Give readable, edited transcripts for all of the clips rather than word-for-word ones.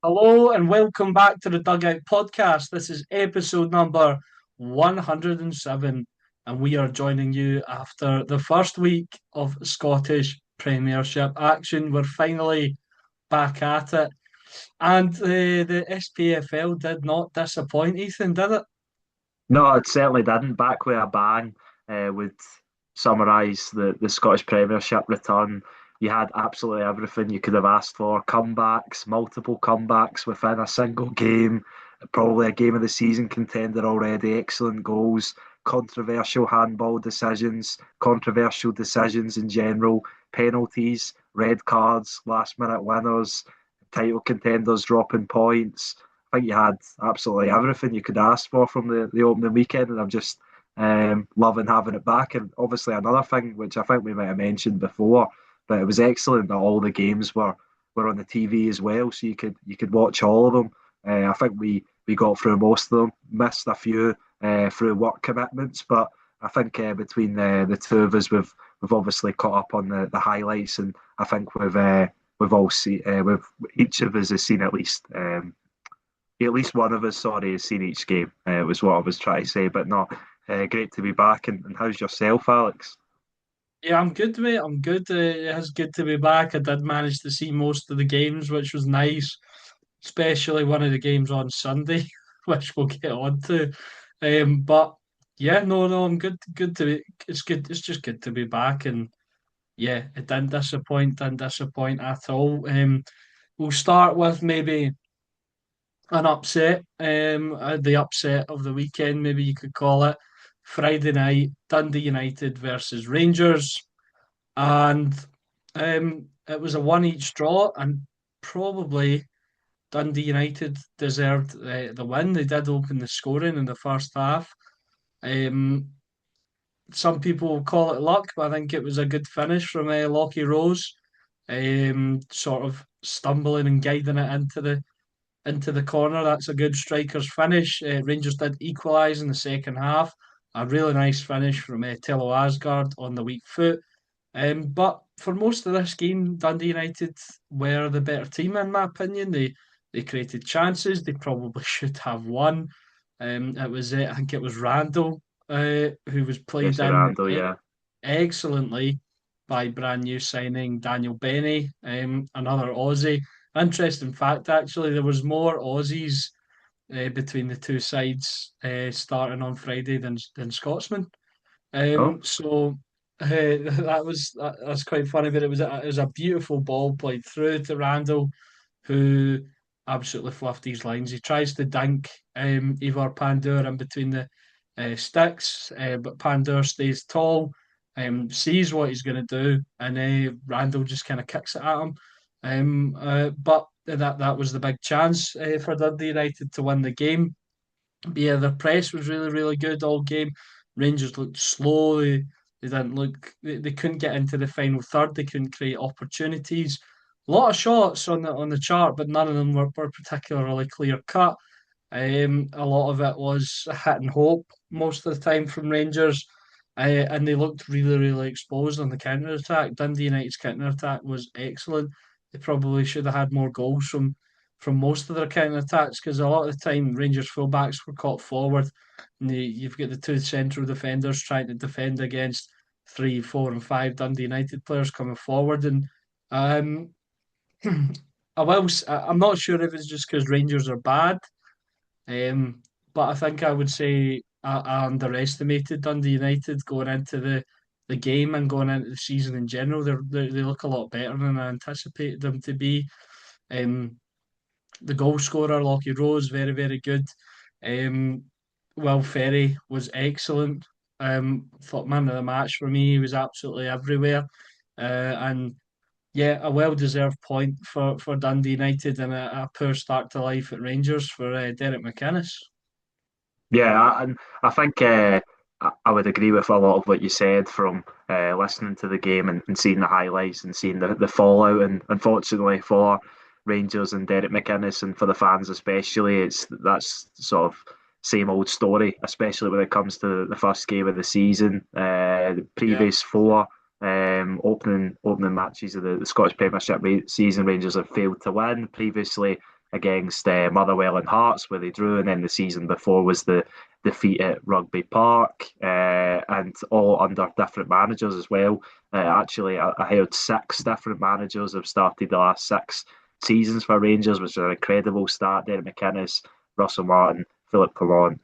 Hello and welcome back to the Dugout podcast. This is episode number 107, and we are joining you after the first week of Scottish Premiership action. We're finally back at it, and the SPFL did not disappoint, Ethan, did it? No, it certainly didn't. Back with a bang would summarise the Scottish Premiership return. You had absolutely everything you could have asked for. Comebacks, multiple comebacks within a single game. Probably a game of the season contender already. Excellent goals, controversial decisions in general, penalties, red cards, last minute winners, title contenders dropping points. I think you had absolutely everything you could ask for from the opening weekend, and I'm just loving having it back. And obviously, another thing which I think we might have mentioned before, but it was excellent that all the games were on the TV as well, so you could watch all of them. I think we got through most of them, missed a few through work commitments, but I think between the two of us, we've obviously caught up on the highlights, and I think we've all seen we've each of us has seen at least one of us, sorry, has seen each game. Was what I was trying to say, but no, great to be back. And how's yourself, Alex? Yeah, I'm good, mate. I'm good. It is good to be back. I did manage to see most of the games, which was nice, especially one of the games on Sunday, which we'll get on to. But yeah, no, I'm good. Good to be. It's good. It's just good to be back, and yeah, it didn't disappoint at all. We'll start with maybe an upset. The upset of the weekend, maybe you could call it. Friday night, Dundee United versus Rangers, and it was a one each draw, and probably Dundee United deserved the win. They did open the scoring in the first half. Um, some people call it luck, but I think it was a good finish from Lockie Rose, sort of stumbling and guiding it into the corner. That's a good striker's finish. Rangers did equalise in the second half. A really nice finish from Tello Asgard on the weak foot. But for most of this game, Dundee United were the better team, in my opinion. They created chances. They probably should have won. It was I think it was Randall who was played Jesse in Randall, yeah. excellently by brand new signing Daniel Benny, another Aussie. Interesting fact, actually, there was more Aussies between the two sides starting on Friday than Scotsmen. Oh, So that's quite funny, but it was a beautiful ball played through to Randall, who absolutely fluffed these lines. He tries to dink Ivar Pandur in between the sticks, but Pandur stays tall, sees what he's going to do, and Randall just kind of kicks it at him. But that was the big chance for Dundee United to win the game. But yeah, their press was really, really good all game. Rangers looked slow. They didn't look. They couldn't get into the final third. They couldn't create opportunities. A lot of shots on the chart, but none of them were particularly clear cut. A lot of it was a hit and hope most of the time from Rangers, and they looked really, really exposed on the counter attack. Dundee United's counter attack was excellent. They probably should have had more goals from most of their counter attacks because a lot of the time Rangers fullbacks were caught forward, and you've got the two central defenders trying to defend against three, four, and five Dundee United players coming forward, and um, I'm not sure if it's just because Rangers are bad, but I think I would say I underestimated Dundee United going into the game and going into the season in general. They look a lot better than I anticipated them to be. Um, the goal scorer, Lockie Rose, very, very good. Um, Will Ferry was excellent. Thought man of the match for me. He was absolutely everywhere. And yeah, a well-deserved point for Dundee United and a poor start to life at Rangers for Derek McInnes. and I think I would agree with a lot of what you said from listening to the game and seeing the highlights and seeing the fallout. And unfortunately for Rangers and Derek McInnes and for the fans especially, that's sort of same old story, especially when it comes to the first game of the season. The Yeah. previous four opening matches of the Scottish Premiership season, Rangers have failed to win. Previously, against Motherwell and Hearts, where they drew, and then the season before was the defeat at Rugby Park, and all under different managers as well. Actually, I heard six different managers have started the last six seasons for Rangers, which is an incredible start. Derek McInnes, Russell Martin, Philip Cologne,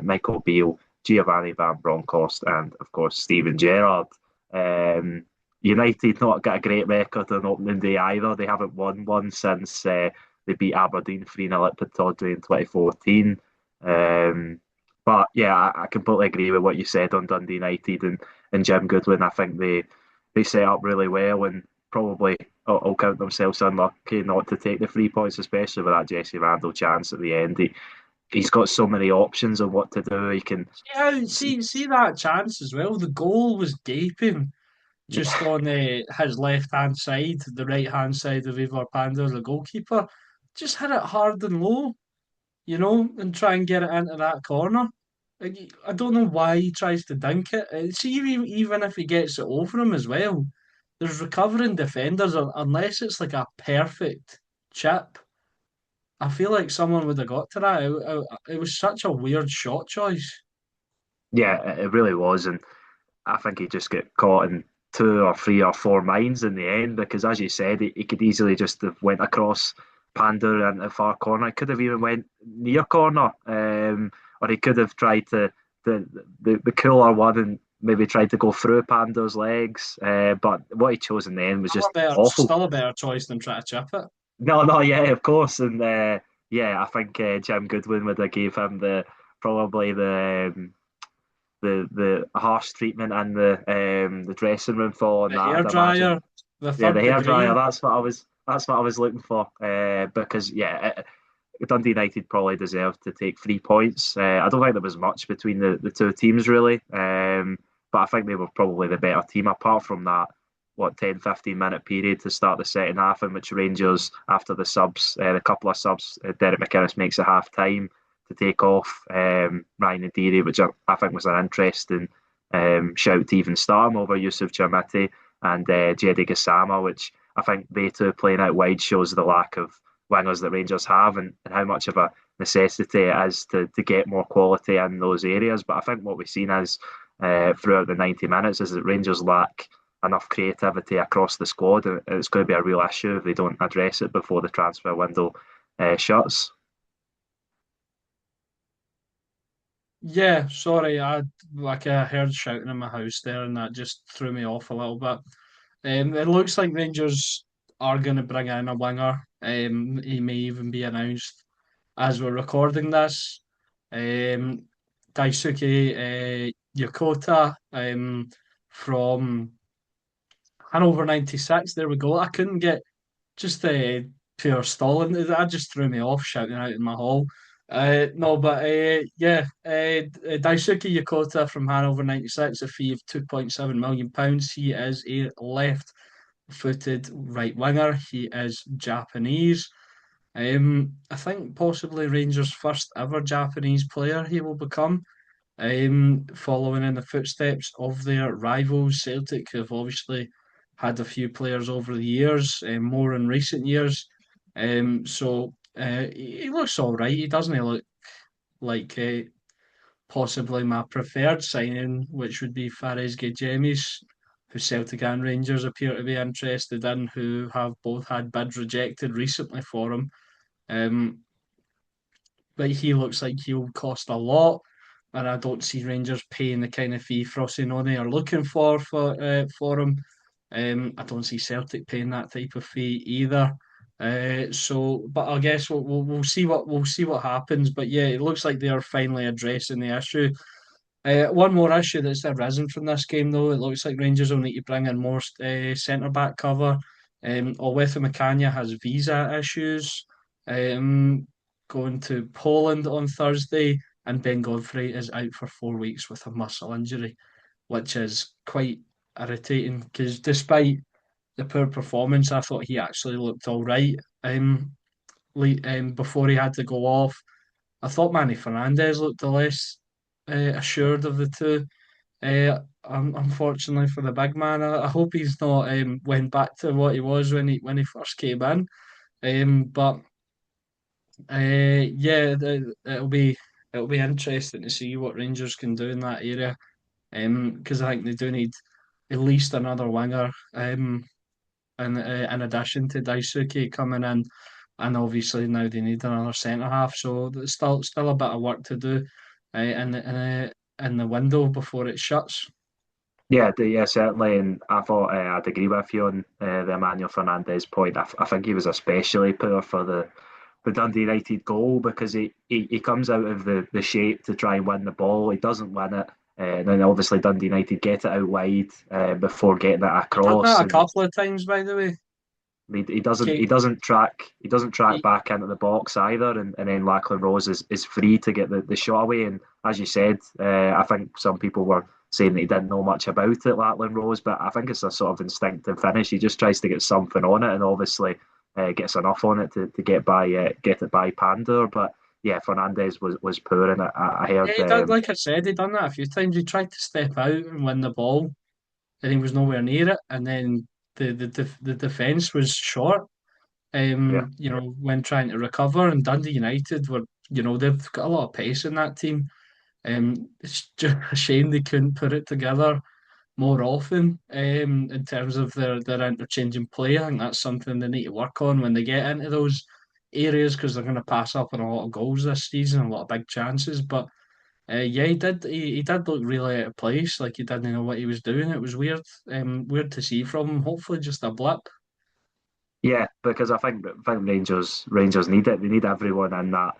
Michael Beale, Giovanni Van Bronckhorst, and of course Steven Gerrard. Um, United not got a great record on opening day either. They haven't won one since they beat Aberdeen 3-0 at Pittodrie in 2014. Um, but yeah, I completely agree with what you said on Dundee United and Jim Goodwin. I think they set up really well and probably will count themselves unlucky not to take the 3 points, especially with that Jesse Randall chance at the end. He's got so many options on what to do. He can, Yeah, see that chance as well. The goal was gaping just yeah, on his left hand side, the right hand side of Ivar Panda, the goalkeeper. Just hit it hard and low, and try and get it into that corner. Like, I don't know why he tries to dink it. See, even if he gets it over him as well, there's recovering defenders, unless it's like a perfect chip. I feel like someone would have got to that. It was such a weird shot choice. yeah, it really was, and I think he just got caught in two or three or four minds in the end because, as you said, he could easily just have went across Pander and the far corner. He could have even went near corner, or he could have tried to the cooler one and maybe tried to go through Pander's legs. But what he chose in the end was just awful. Still a better choice than try to chip it. No, no, yeah, of course, and yeah, I think Jim Goodwin would have gave him probably the harsh treatment and the dressing room following The that. hair I'd imagine. dryer, the Yeah, the third hairdryer. degree. That's what I was looking for. Because yeah, Dundee United probably deserved to take 3 points. I don't think there was much between the two teams really. But I think they were probably the better team apart from that. What 10-15 minute period to start the second half, in which Rangers, after the subs, the couple of subs, Derek McInnes makes a half time to take off Ryan Adiri, which I think was an interesting shout to even start him over Yusuf Chamiti and Jedi Gassama, which I think they two playing out wide shows the lack of wingers that Rangers have and how much of a necessity it is to get more quality in those areas. But I think what we've seen is throughout the 90 minutes is that Rangers lack enough creativity across the squad, and it's going to be a real issue if they don't address it before the transfer window shuts. Yeah, sorry, I heard shouting in my house there, and that just threw me off a little bit. It looks like Rangers are going to bring in a winger. He may even be announced as we're recording this. Um, Daisuke Yokota from Hanover 96. There we go. I couldn't get just pure stalling. That just threw me off shouting out in my hall. No, but yeah, Daisuke Yokota from Hanover 96, a fee of £2.7 million. He is a left footed right winger. He is Japanese. I think possibly Rangers' first ever Japanese player he will become, following in the footsteps of their rivals. Celtic have obviously had a few players over the years, more in recent years. So he looks all right. He doesn't look like possibly my preferred signing, which would be Fares Gejemis, who Celtic and Rangers appear to be interested in, who have both had bids rejected recently for him. Um, but he looks like he'll cost a lot, and I don't see Rangers paying the kind of fee Frosinone are looking for him. I don't see Celtic paying that type of fee either. But I guess we'll see what happens. But yeah, it looks like they are finally addressing the issue. One more issue that's arisen from this game, though, it looks like Rangers will need to bring in more centre back cover. Olwetha Makanya has visa issues, going to Poland on Thursday, and Ben Godfrey is out for 4 weeks with a muscle injury, which is quite irritating because despite the poor performance, I thought he actually looked all right before he had to go off. I thought Manny Fernandez looked the less assured of the two. Unfortunately for the big man, I hope he's not went back to what he was when he first came in. But Yeah, it'll be interesting to see what Rangers can do in that area. Because I think they do need at least another winger. In addition to Daisuke coming in, and obviously now they need another centre half. So there's still a bit of work to do, in the window before it shuts. Yeah, yeah, certainly. And I thought I'd agree with you on the Emmanuel Fernandez point. I think he was especially poor for the Dundee United goal because he comes out of the shape to try and win the ball. He doesn't win it. And then obviously Dundee United get it out wide before getting it He done across, that a and couple of times, by the way. he Okay, doesn't track he, back into the box either, and then Lachlan Rose is free to get the shot away. And as you said, I think some people were saying that he didn't know much about it, Lachlan Rose, but I think it's a sort of instinctive finish. He just tries to get something on it, and obviously gets enough on it to get it by Pandor. But yeah, Fernandez was poor in it. I yeah, heard he done, like I said, he done that a few times. He tried to step out and win the ball, and he was nowhere near it. And then the defense was short. yeah. When trying to recover, and Dundee United were, they've got a lot of pace in that team. It's just a shame they couldn't put it together more often. In terms of their interchanging play, I think that's something they need to work on when they get into those areas because they're going to pass up on a lot of goals this season, a lot of big chances. But yeah, he did look really out of place, like he didn't know what he was doing. It was weird to see from him. Hopefully, just a blip. Yeah, because I think Rangers need it. They need everyone in that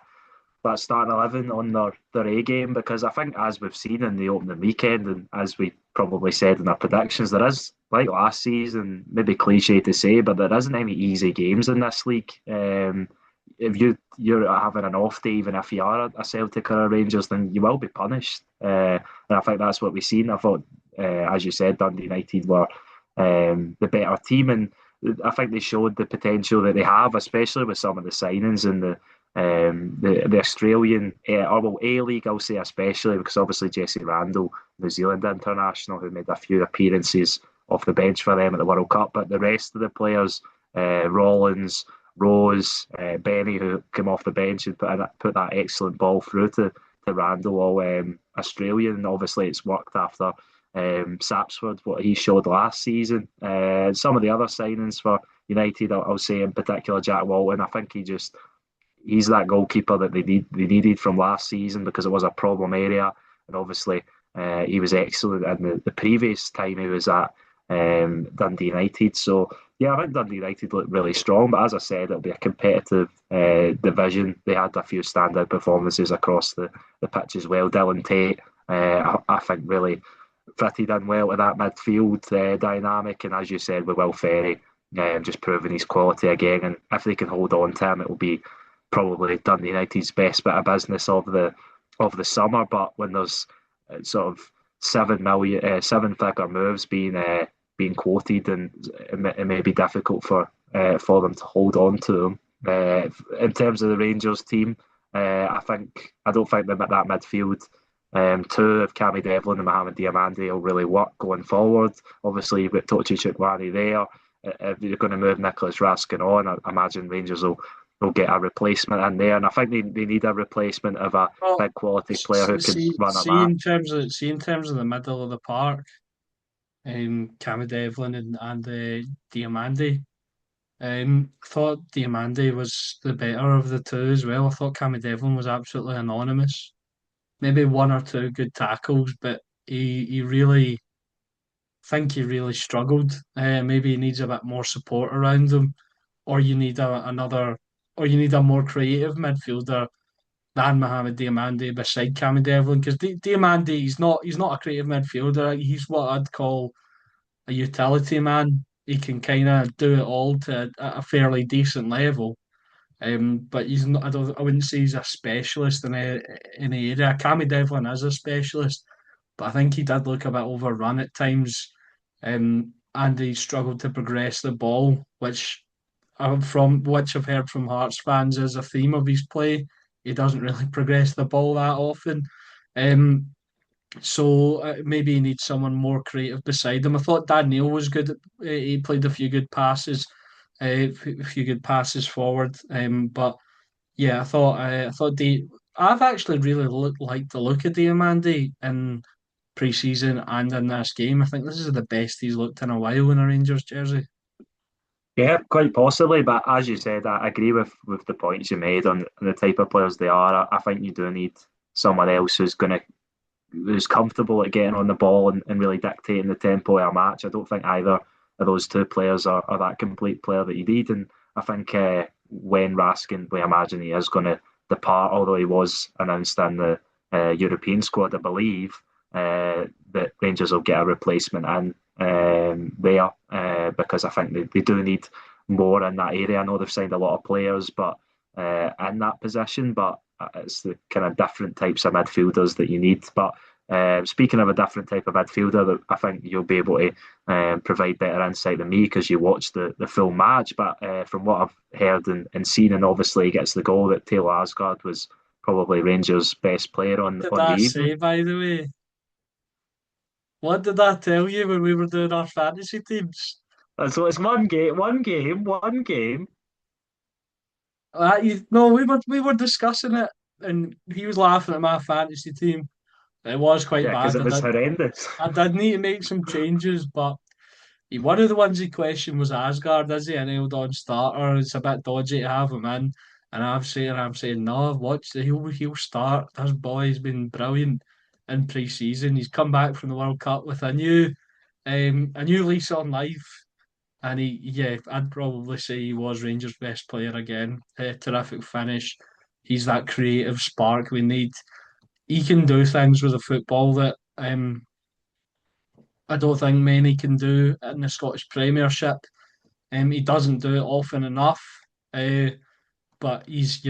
starting 11 on their A game because I think, as we've seen in the opening weekend, and as we probably said in our predictions, there is, like last season, maybe cliche to say, but there isn't any easy games in this league. If you're having an off day, even if you are a Celtic or a Rangers, then you will be punished. And I think that's what we've seen. I thought, as you said, Dundee United were the better team, and I think they showed the potential that they have, especially with some of the signings and the Australian or well A League, I'll say especially because obviously Jesse Randall, New Zealand international, who made a few appearances off the bench for them at the World Cup, but the rest of the players, Rollins, Rose, Benny, who came off the bench and put that excellent ball through to Randall, all Australian, and obviously it's worked after Sapsford, what he showed last season. Some of the other signings for United, I'll say in particular, Jack Walton. I think he's that goalkeeper that they needed from last season because it was a problem area, and obviously he was excellent in the previous time he was at Dundee United. So yeah, I think Dundee United looked really strong, but as I said, it'll be a competitive division. They had a few standout performances across the pitch as well. Dylan Tate, I think, really fitted in well to that midfield dynamic, and as you said, with Will Ferry, just proving his quality again. And if they can hold on to him, it will be probably Dundee United's best bit of business of the summer. But when there's sort of 7 million, 7 figure moves being quoted, and it may be difficult for them to hold on to them. In terms of the Rangers team, I don't think that midfield two of Cammy Devlin and Mohamed Diamande will really work going forward. Obviously, you've got Tochi Chukwani there. If you're going to move Nicholas Raskin on, I imagine Rangers will get a replacement in there. And I think they need a replacement of a Well, big quality player who can run at see that. in terms of the middle of the park, Cammy Devlin and Diamande. I thought Diamande was the better of the two as well. I thought Cammy Devlin was absolutely anonymous. Maybe one or two good tackles, but he really think he really struggled. Maybe he needs a bit more support around him, or you need or you need a more creative midfielder than Mohamed Diamande beside Cammy Devlin because Diamande he's not a creative midfielder. He's what I'd call a utility man. He can kind of do it all to a fairly decent level. But he's not. I wouldn't say he's a specialist in any area. Cammy Devlin is a specialist, but I think he did look a bit overrun at times, and he struggled to progress the ball, which from which I've heard from Hearts fans is a theme of his play. He doesn't really progress the ball that often. Um, so maybe he needs someone more creative beside him. I thought Dan Neil was good. He played a few good passes, a few good passes forward. But Yeah, I thought I've actually really liked the look of Diamandi in pre-season and in this game. I think this is the best he's looked in a while in a Rangers jersey. Yeah, quite possibly. But as you said, I agree with the points you made on the type of players they are. I think you do need someone else who's comfortable at getting on the ball and really dictating the tempo of a match. I don't think either of those two players are that complete player that you need. And I think when Raskin, we imagine he is going to depart, although he was announced in the European squad, I believe, that Rangers will get a replacement in there because I think they do need more in that area. I know they've signed a lot of players, but in that position, but it's the kind of different types of midfielders that you need. But speaking of a different type of midfielder, that I think you'll be able to provide better insight than me because you watched the full match. But from what I've heard and seen, and obviously he gets the goal, that Taylor Asgard was probably Rangers' best player Did on the I evening. say, by the way? What did I tell you when we were doing our fantasy teams? And so it's one game. No, we were discussing it, and he was laughing at my fantasy team. It was quite Yeah, because bad. it was horrendous. I did need to make some changes, but one of the ones he questioned was Asgard. Is he an nailed on starter? It's a bit dodgy to have him in. And I'm saying, no, I've watched it. He'll start. This boy's been brilliant in pre-season. He's come back from the World Cup with a new lease on life. And yeah, I'd probably say he was Rangers' best player again. Terrific finish. He's that creative spark we need. He can do things with a football that I don't think many can do in the Scottish Premiership. He doesn't do it often enough, uh, but he's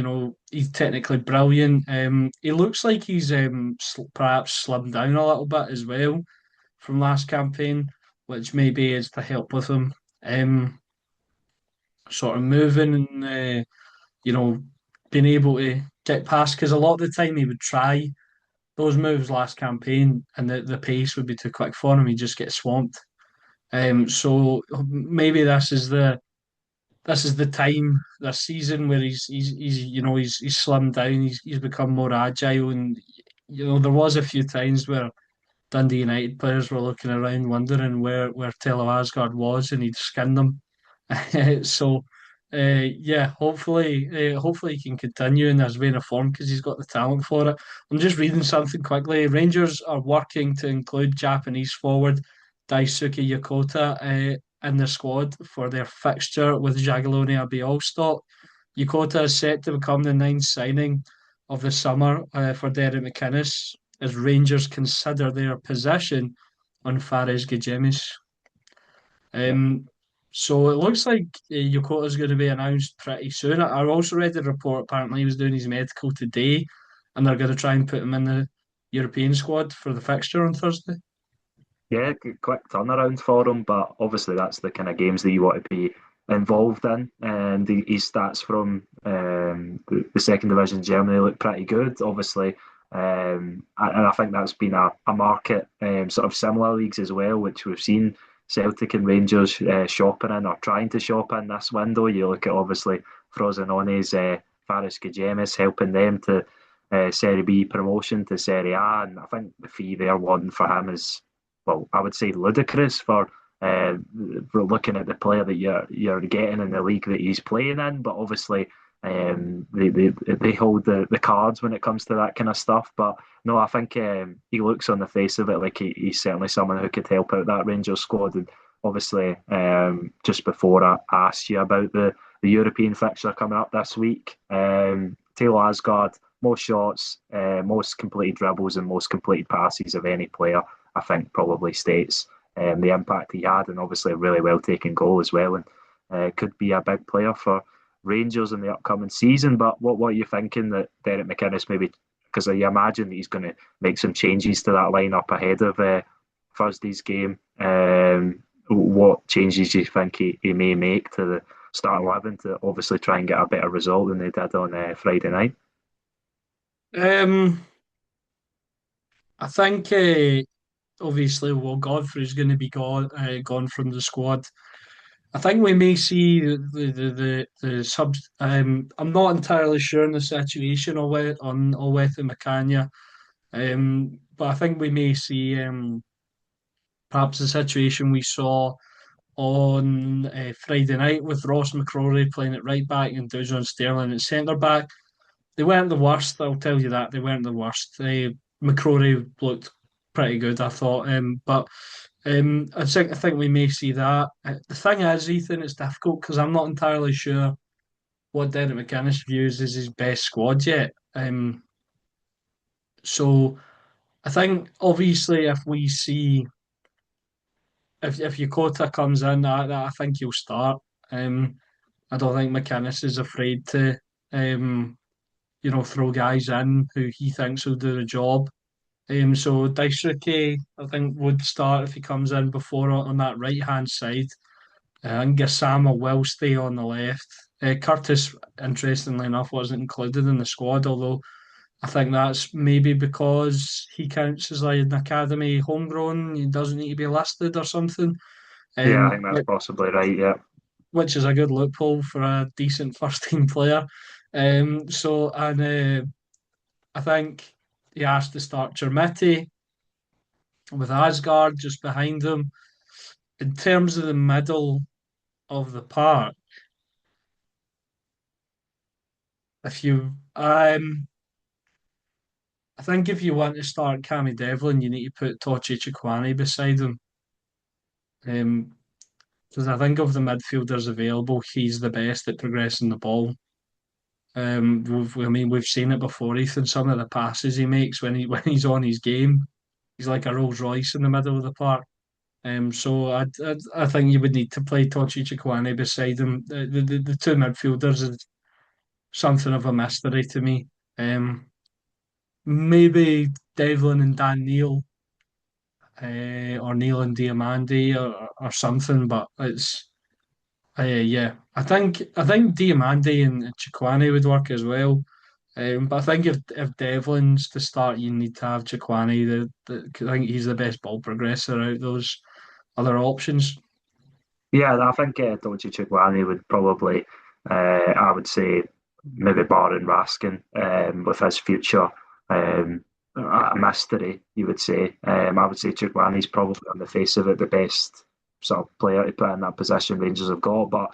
technically brilliant. He looks like he's perhaps slimmed down a little bit as well from last campaign, which maybe is to help with him sort of moving and being able to get past. Because a lot of the time he would try those moves last campaign, and the pace would be too quick for him. He'd just get swamped. So maybe this is the time this season where he's slimmed down, he's become more agile, and there was a few times where Dundee United players were looking around wondering where Telo Asgard was, and he'd skinned them. So yeah, hopefully he can continue in this vein of form because he's got the talent for it. I'm just reading something quickly. Rangers are working to include Japanese forward Daisuke Yokota in the squad for their fixture with Jagiellonian Bialstok. Yokota is set to become the ninth signing of the summer for Derek McInnes as Rangers consider their position on Fares Gajemis. Yeah. Um, so it looks like Yokota is going to be announced pretty soon. I also read the report. Apparently, he was doing his medical today, and they're going to try and put him in the European squad for the fixture on Thursday. Yeah, quick turnaround for him, but obviously that's the kind of games that you want to be involved in. And his stats from the second division Germany look pretty good. Obviously, and I think that's been a market sort of similar leagues as well, which we've seen Celtic and Rangers shopping in or trying to shop in this window. You look at obviously Frozenone's Faris Gajemis helping them to Serie B promotion to Serie A, and I think the fee they're wanting for him is, well, I would say ludicrous uh, for looking at the player that you're getting in the league that he's playing in. But obviously, they hold the cards when it comes to that kind of stuff. But no, I think he looks on the face of it like he's certainly someone who could help out that Rangers squad. And obviously, just before I asked you about the European fixture coming up this week, Taylor Asgard, most shots, most completed dribbles, and most completed passes of any player, I think probably states the impact he had, and obviously a really well taken goal as well, and could be a big player for Rangers in the upcoming season. But what are you thinking that Derek McInnes maybe? Because I imagine that he's going to make some changes to that lineup ahead of Thursday's game. What changes do you think he may make to the start 11 to obviously try and get a better result than they did on Friday night? Um, I think obviously, well, Godfrey's going to be gone from the squad. I think we may see the sub. I'm not entirely sure in the situation on Olweth and McCanya, but I think we may see perhaps the situation we saw on Friday night with Ross McCrory playing at right back and Dujon Sterling at centre back. They weren't the worst, I'll tell you that. They weren't the worst. McCrory looked pretty good, I thought. But I think we may see that. The thing is, Ethan, it's difficult because I'm not entirely sure what Derek McInnes views as his best squad yet. So I think obviously if Yokota comes in, I think he'll start. Um, I don't think McInnes is afraid to um, throw guys in who he thinks will do the job. So Daisuke, I think, would start if he comes in before on that right hand side. And Gassama will stay on the left. Curtis, interestingly enough, wasn't included in the squad, although I think that's maybe because he counts as like an academy homegrown. He doesn't need to be listed or something. Yeah, I Um, think that's possibly right. Yeah, which is a good loophole for a decent first team player. And I think he has to start Chermiti with Asgard just behind him. In terms of the middle of the park, if you I think if you want to start Cammy Devlin, you need to put Tochi Chikwani beside him. Um, because I think of the midfielders available, he's the best at progressing the ball. I mean, we've seen it before, Ethan. Some of the passes he makes when he's on his game, he's like a Rolls Royce in the middle of the park. So I think you would need to play Tochi Chikwani beside him. The two midfielders is something of a mystery to me. Um, Maybe Devlin and Dan Neil, or Neil and Diamandi, or something, but it's yeah. I think Diamandi and Chikwani would work as well. But I think if Devlin's to start, you need to have Chikwani. 'Cause I think he's the best ball progressor out of those other options. yeah. I think Doji Chugwani would probably, I would say, maybe barring Raskin, with his future, a mystery. You would say. I would say Chugwani's probably on the face of it the best sort of player to put in that position Rangers have got, but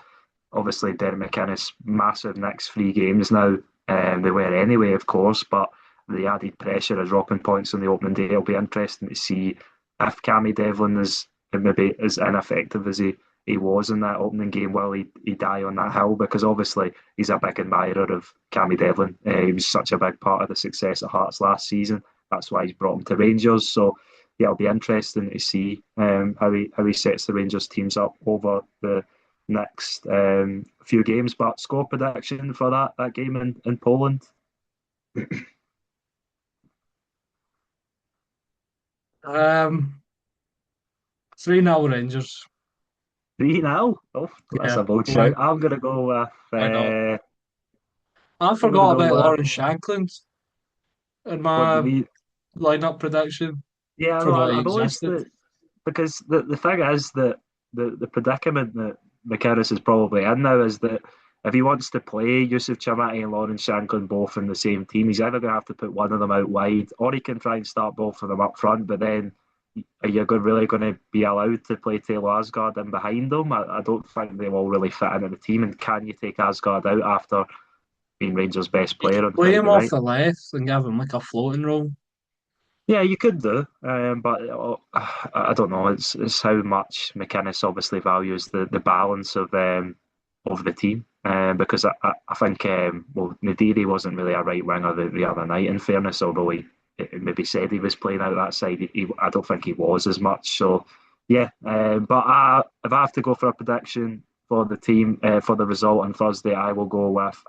obviously Derek McInnes massive next 3 games now. They were anyway, of course, but the added pressure of dropping points on the opening day. It'll be interesting to see if Cammy Devlin is maybe as ineffective as he was in that opening game. Will he die on that hill? Because obviously he's a big admirer of Cammy Devlin. He was such a big part of the success at Hearts last season. That's why he's brought him to Rangers. So yeah, it'll be interesting to see how he sets the Rangers teams up over the next few games. But score prediction for that game in Poland. Um, 3-0 Rangers. 3-0. Oh, that's Yeah, a bold why shout. I'm gonna go with why not? I I'm gonna forgot go about with Lawrence Shankland in what do my you mean? lineup prediction. Yeah, no, Forgot he I noticed existed. that because the thing is that the predicament that McInnes is probably in now is that if he wants to play Yusuf Chamati and Lawrence Shankland both in the same team, he's either going to have to put one of them out wide, or he can try and start both of them up front. But then, are you really going to be allowed to play Taylor Asgard in behind them? I don't think they will really fit into the team. And can you take Asgard out after being Rangers' best You player could on play him Friday off night? the left and give him like a floating role. Yeah, you could do, but I don't know. It's how much McInnes obviously values the balance of the team, because I think well Nadiri wasn't really a right winger the other night. In fairness, although he maybe said he was playing out that side, I don't think he was as much. So yeah, but if I have to go for a prediction for the team for the result on Thursday, I will go with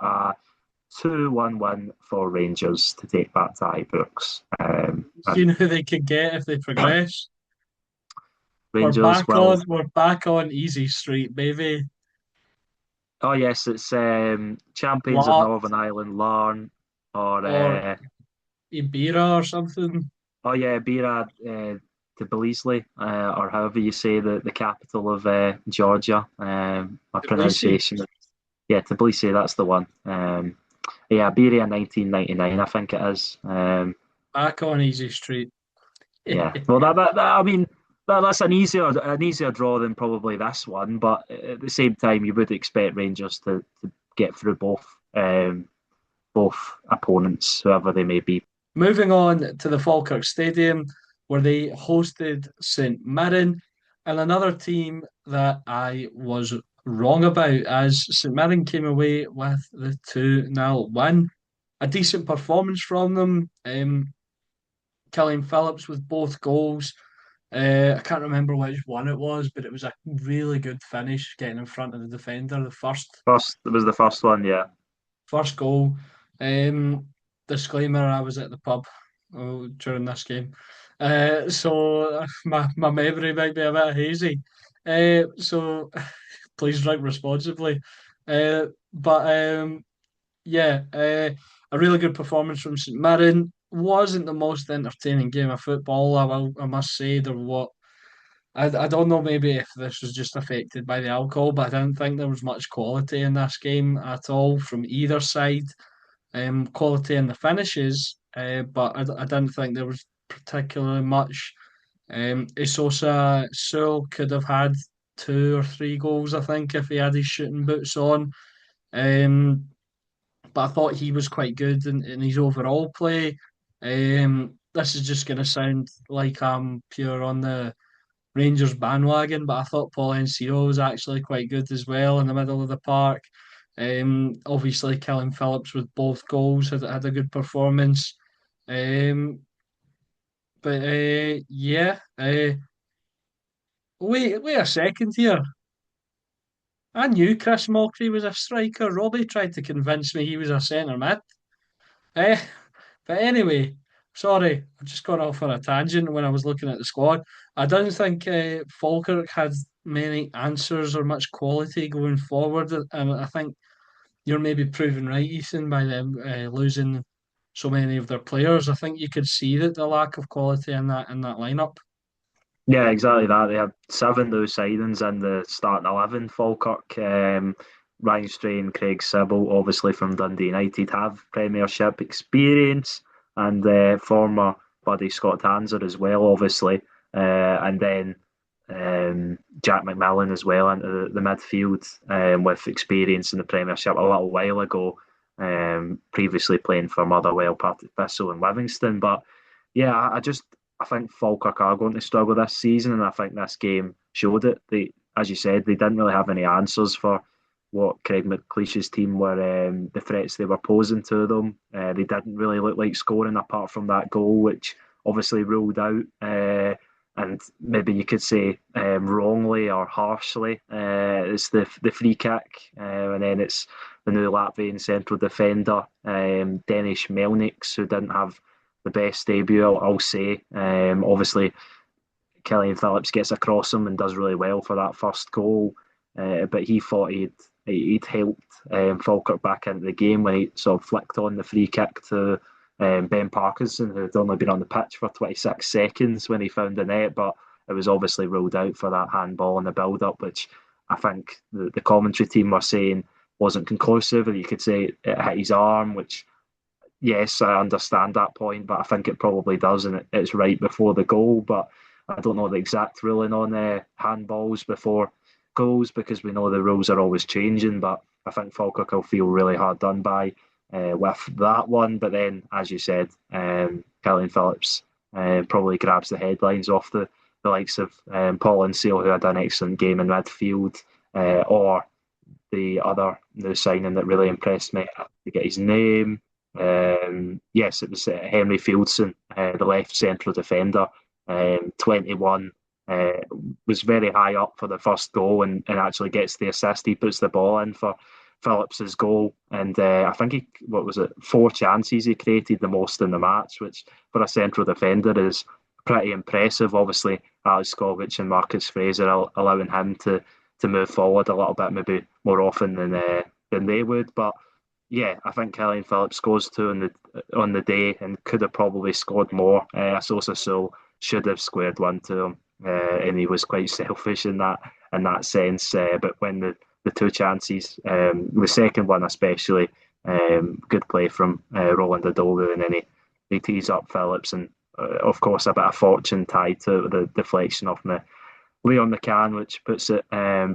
2-1 win for Rangers to take back to Ibrox. You And know who they could get if they progress. We're Rangers back will. on. We're back on easy street, baby. Oh yes, it's champions of Lark Northern Ireland, Larn, or or Ibira or something. oh yeah, Bira Tbilisi, or however you say the capital of Georgia. My Tbilisi, pronunciation, yeah, Tbilisi, that's the one. Yeah, Iberia 1999, I think it is. back on easy street. Yeah, well, I mean, that's an easier draw than probably this one, but at the same time, you would expect Rangers to get through both opponents, whoever they may be. Moving on to the Falkirk Stadium, where they hosted St Mirren, and another team that I was wrong about, as St Mirren came away with the 2-0 win. A decent performance from them. Killian Phillips with both goals. I can't remember which one it was, but it was a really good finish, getting in front of the defender. The It was the first one, yeah. first goal. Um, Disclaimer: I was at the pub during this game, so my memory might be a bit hazy. So please drink responsibly. But yeah, a really good performance from St Mirren. Wasn't the most entertaining game of football. I must say there what I don't know maybe if this was just affected by the alcohol, but I didn't think there was much quality in this game at all from either side. Quality in the finishes, but I didn't think there was particularly much. Isosa Sewell could have had 2 or 3 goals, I think, if he had his shooting boots on. Um, but I thought he was quite good in his overall play. This is just going to sound like I'm pure on the Rangers bandwagon, but I thought Paul Enciso was actually quite good as well in the middle of the park. Obviously, Killian Phillips with both goals had a good performance. Um, but yeah, wait a second here. I knew Chris Mockry was a striker. Robbie tried to convince me he was a centre mid. Eh, but anyway, sorry, I've just gone off on a tangent when I was looking at the squad. I don't think Falkirk had many answers or much quality going forward, and I think you're maybe proven right, Ethan, by them losing so many of their players. I think you could see that the lack of quality in that lineup. Yeah, exactly that. They had seven new signings in the starting 11. Falkirk, Ryan Strain, Craig Sibbald, obviously from Dundee United, have Premiership experience, and former buddy Scott Tanser as well, obviously. And then Jack McMillan as well into the midfield with experience in the Premiership a little while ago, previously playing for Motherwell, Partick Thistle, and Livingston. But yeah, I think Falkirk are going to struggle this season, and I think this game showed it. As you said, they didn't really have any answers for what Craig McLeish's team were, the threats they were posing to them. They didn't really look like scoring apart from that goal, which obviously ruled out. And maybe you could say wrongly or harshly. It's the free kick, and then it's the new Latvian central defender, Denis Melniks, who didn't have the best debut, I'll say. Obviously, Killian Phillips gets across him and does really well for that first goal, but he thought he'd helped Falkirk back into the game when he sort of flicked on the free kick to Ben Parkinson, who had only been on the pitch for 26 seconds when he found the net, but it was obviously ruled out for that handball in the build-up, which I think the commentary team were saying wasn't conclusive, and you could say it hit his arm, which yes, I understand that point, but I think it probably does, and it's right before the goal. But I don't know the exact ruling on handballs before goals because we know the rules are always changing. But I think Falkirk will feel really hard done by with that one. But then, as you said, Killian Phillips probably grabs the headlines off the likes of Paul Inseal, who had an excellent game in midfield, or the other new signing that really impressed me. I have to get his name. Yes, it was Henry Fieldson, the left central defender, 21. Was very high up for the first goal and actually gets the assist. He puts the ball in for Phillips's goal, and I think what was it, 4 chances he created, the most in the match, which for a central defender is pretty impressive. Obviously, Alex Skovic and Marcus Fraser allowing him to move forward a little bit, maybe more often than they would, but yeah, I think Killian Phillips scores two on the day and could have probably scored more. Sosa Soul should have squared one to him, and he was quite selfish in that sense. But when the two chances, the second one especially, good play from Roland Adogu, and then he tees up Phillips, and of course a bit of fortune tied to the deflection off the Leon McCann, which puts it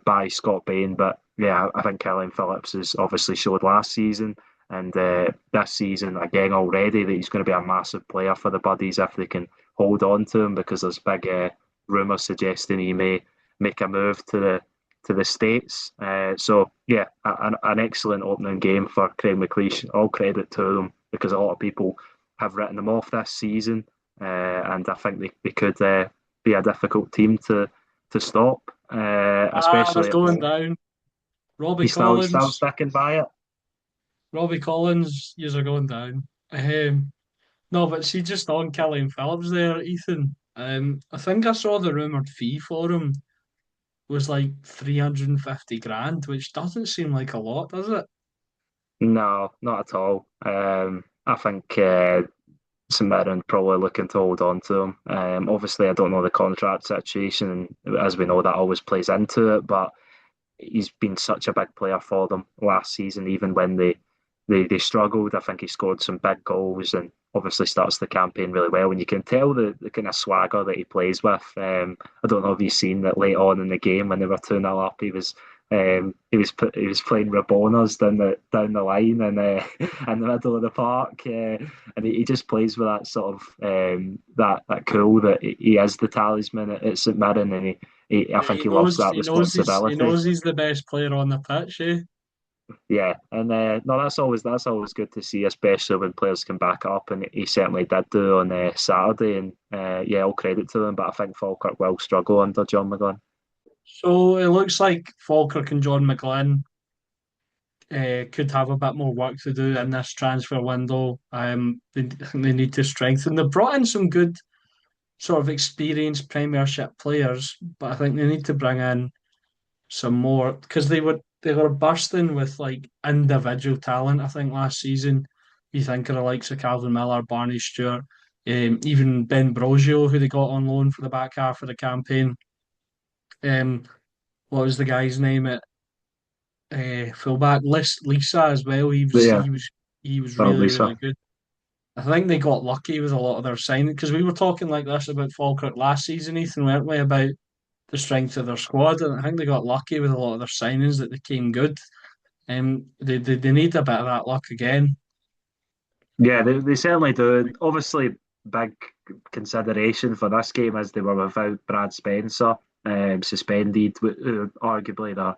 by Scott Bain. But yeah, I think Killian Phillips has obviously showed last season and this season again already that he's going to be a massive player for the Buddies if they can hold on to him, because there's big rumours suggesting he may make a move to the States. So yeah, an excellent opening game for Craig McLeish. All credit to them, because a lot of people have written them off this season, and I think they could be a difficult team to stop, They're especially at going home. down. Robbie He's still Collins, sticking by it. Robbie Collins, yous are going down. No, but see, just on Killian Phillips there, Ethan. I think I saw the rumoured fee for him was like 350 grand, which doesn't seem like a lot, does it? No, not at all. I think St Mirren probably looking to hold on to him. Obviously, I don't know the contract situation, and as we know, that always plays into it. But he's been such a big player for them last season, even when they struggled. I think he scored some big goals and obviously starts the campaign really well. And you can tell the kind of swagger that he plays with. I don't know if you've seen that late on in the game when they were 2-0 up, he was playing Raboners down the line and in the middle of the park, and he just plays with that sort of that cool that he is the talisman at St Mirren, and I Yeah, think he loves that he responsibility. knows he's the best player on the pitch, eh? Yeah, and no, that's always good to see, especially when players can back up, and he certainly did do on Saturday. And yeah, all credit to them. But I think Falkirk will struggle under John McGlynn. So it looks like Falkirk and John McGlynn could have a bit more work to do in this transfer window. I think they need to strengthen. They've brought in some good sort of experienced Premiership players, but I think they need to bring in some more because they were bursting with like individual talent. I think last season, you think of the likes of Calvin Miller, Barney Stewart, even Ben Brogio, who they got on loan for the back half of the campaign. Um, what was the guy's name at fullback? Lisa as well. But yeah, He was probably really so. good. I think they got lucky with a lot of their signing because we were talking like this about Falkirk last season, Ethan, weren't we? About the strength of their squad, and I think they got lucky with a lot of their signings that they came good. They need a bit of that luck again. Yeah, they certainly do. And obviously, big consideration for this game is they were without Brad Spencer, suspended, arguably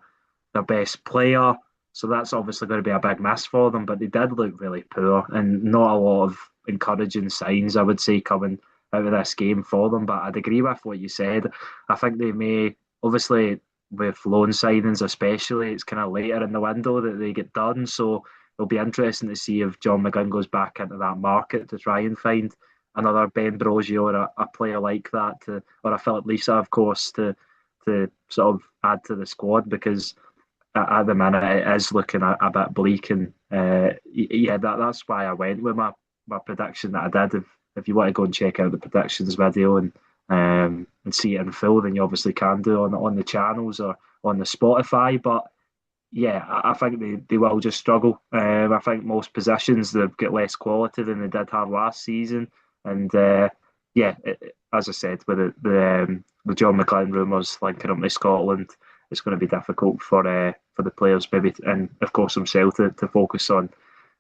their best player. So that's obviously going to be a big miss for them. But they did look really poor, and not a lot of encouraging signs, I would say, coming out of this game for them. But I'd agree with what you said. I think they may, obviously, with loan signings especially, it's kind of later in the window that they get done. So it'll be interesting to see if John McGinn goes back into that market to try and find another Ben Brogio or a player like that, or a Philip Lisa, of course, to sort of add to the squad, because at the minute it is looking a bit bleak. And yeah, that's why I went with my prediction that I did. If you want to go and check out the predictions video and see it in full, then you obviously can do on the channels or on the Spotify. But yeah, I think they will just struggle. I think most positions they've got less quality than they did have last season, and yeah, as I said, with the John McLean rumours linking up to Scotland, it's going to be difficult for the players, maybe, and of course himself to focus on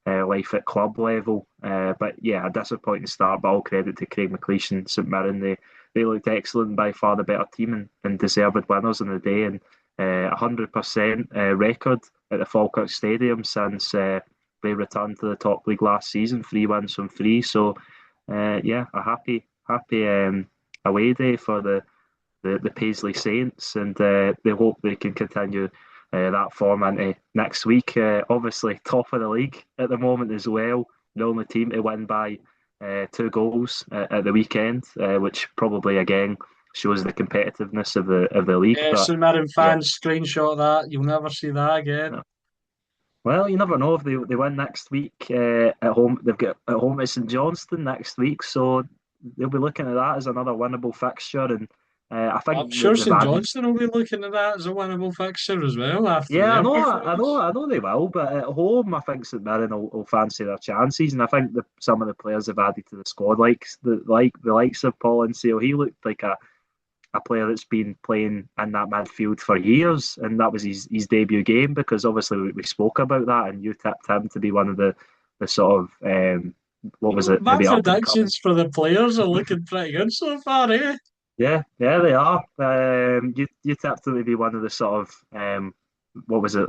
life at club level. But yeah, a disappointing start. But all credit to Craig McLeish and St Mirren. They looked excellent, by far the better team, and deserved winners in the day. And 100% record at the Falkirk Stadium since they returned to the top league last season. 3 wins from 3. So yeah, a happy away day for the Paisley Saints, and they hope they can continue that form into next week. Obviously, top of the league at the moment as well. The only team to win by 2 goals at the weekend, which probably again shows the competitiveness of the league. Yeah, But St Mirren yeah, fans screenshot that. You'll never see that again. well, you never know if they win next week at home. They've got at home at St Johnstone next week, so they'll be looking at that as another winnable fixture, and I I'm think sure they've St added. Johnstone will be looking at that as a winnable fixture as well after Yeah, I their know, performance. I know they will, but at home, I think St Mirren will fancy their chances, and I think some of the players they've added to the squad, like the likes of Paul and Sale, he looked like a player that's been playing in that midfield for years, and that was his debut game because obviously we spoke about that, and you tipped him to be one of the sort of what was it, My maybe up and coming. predictions for the players are looking pretty good so far, eh? Yeah, yeah, they are. You tipped them to be one of the sort of what was it,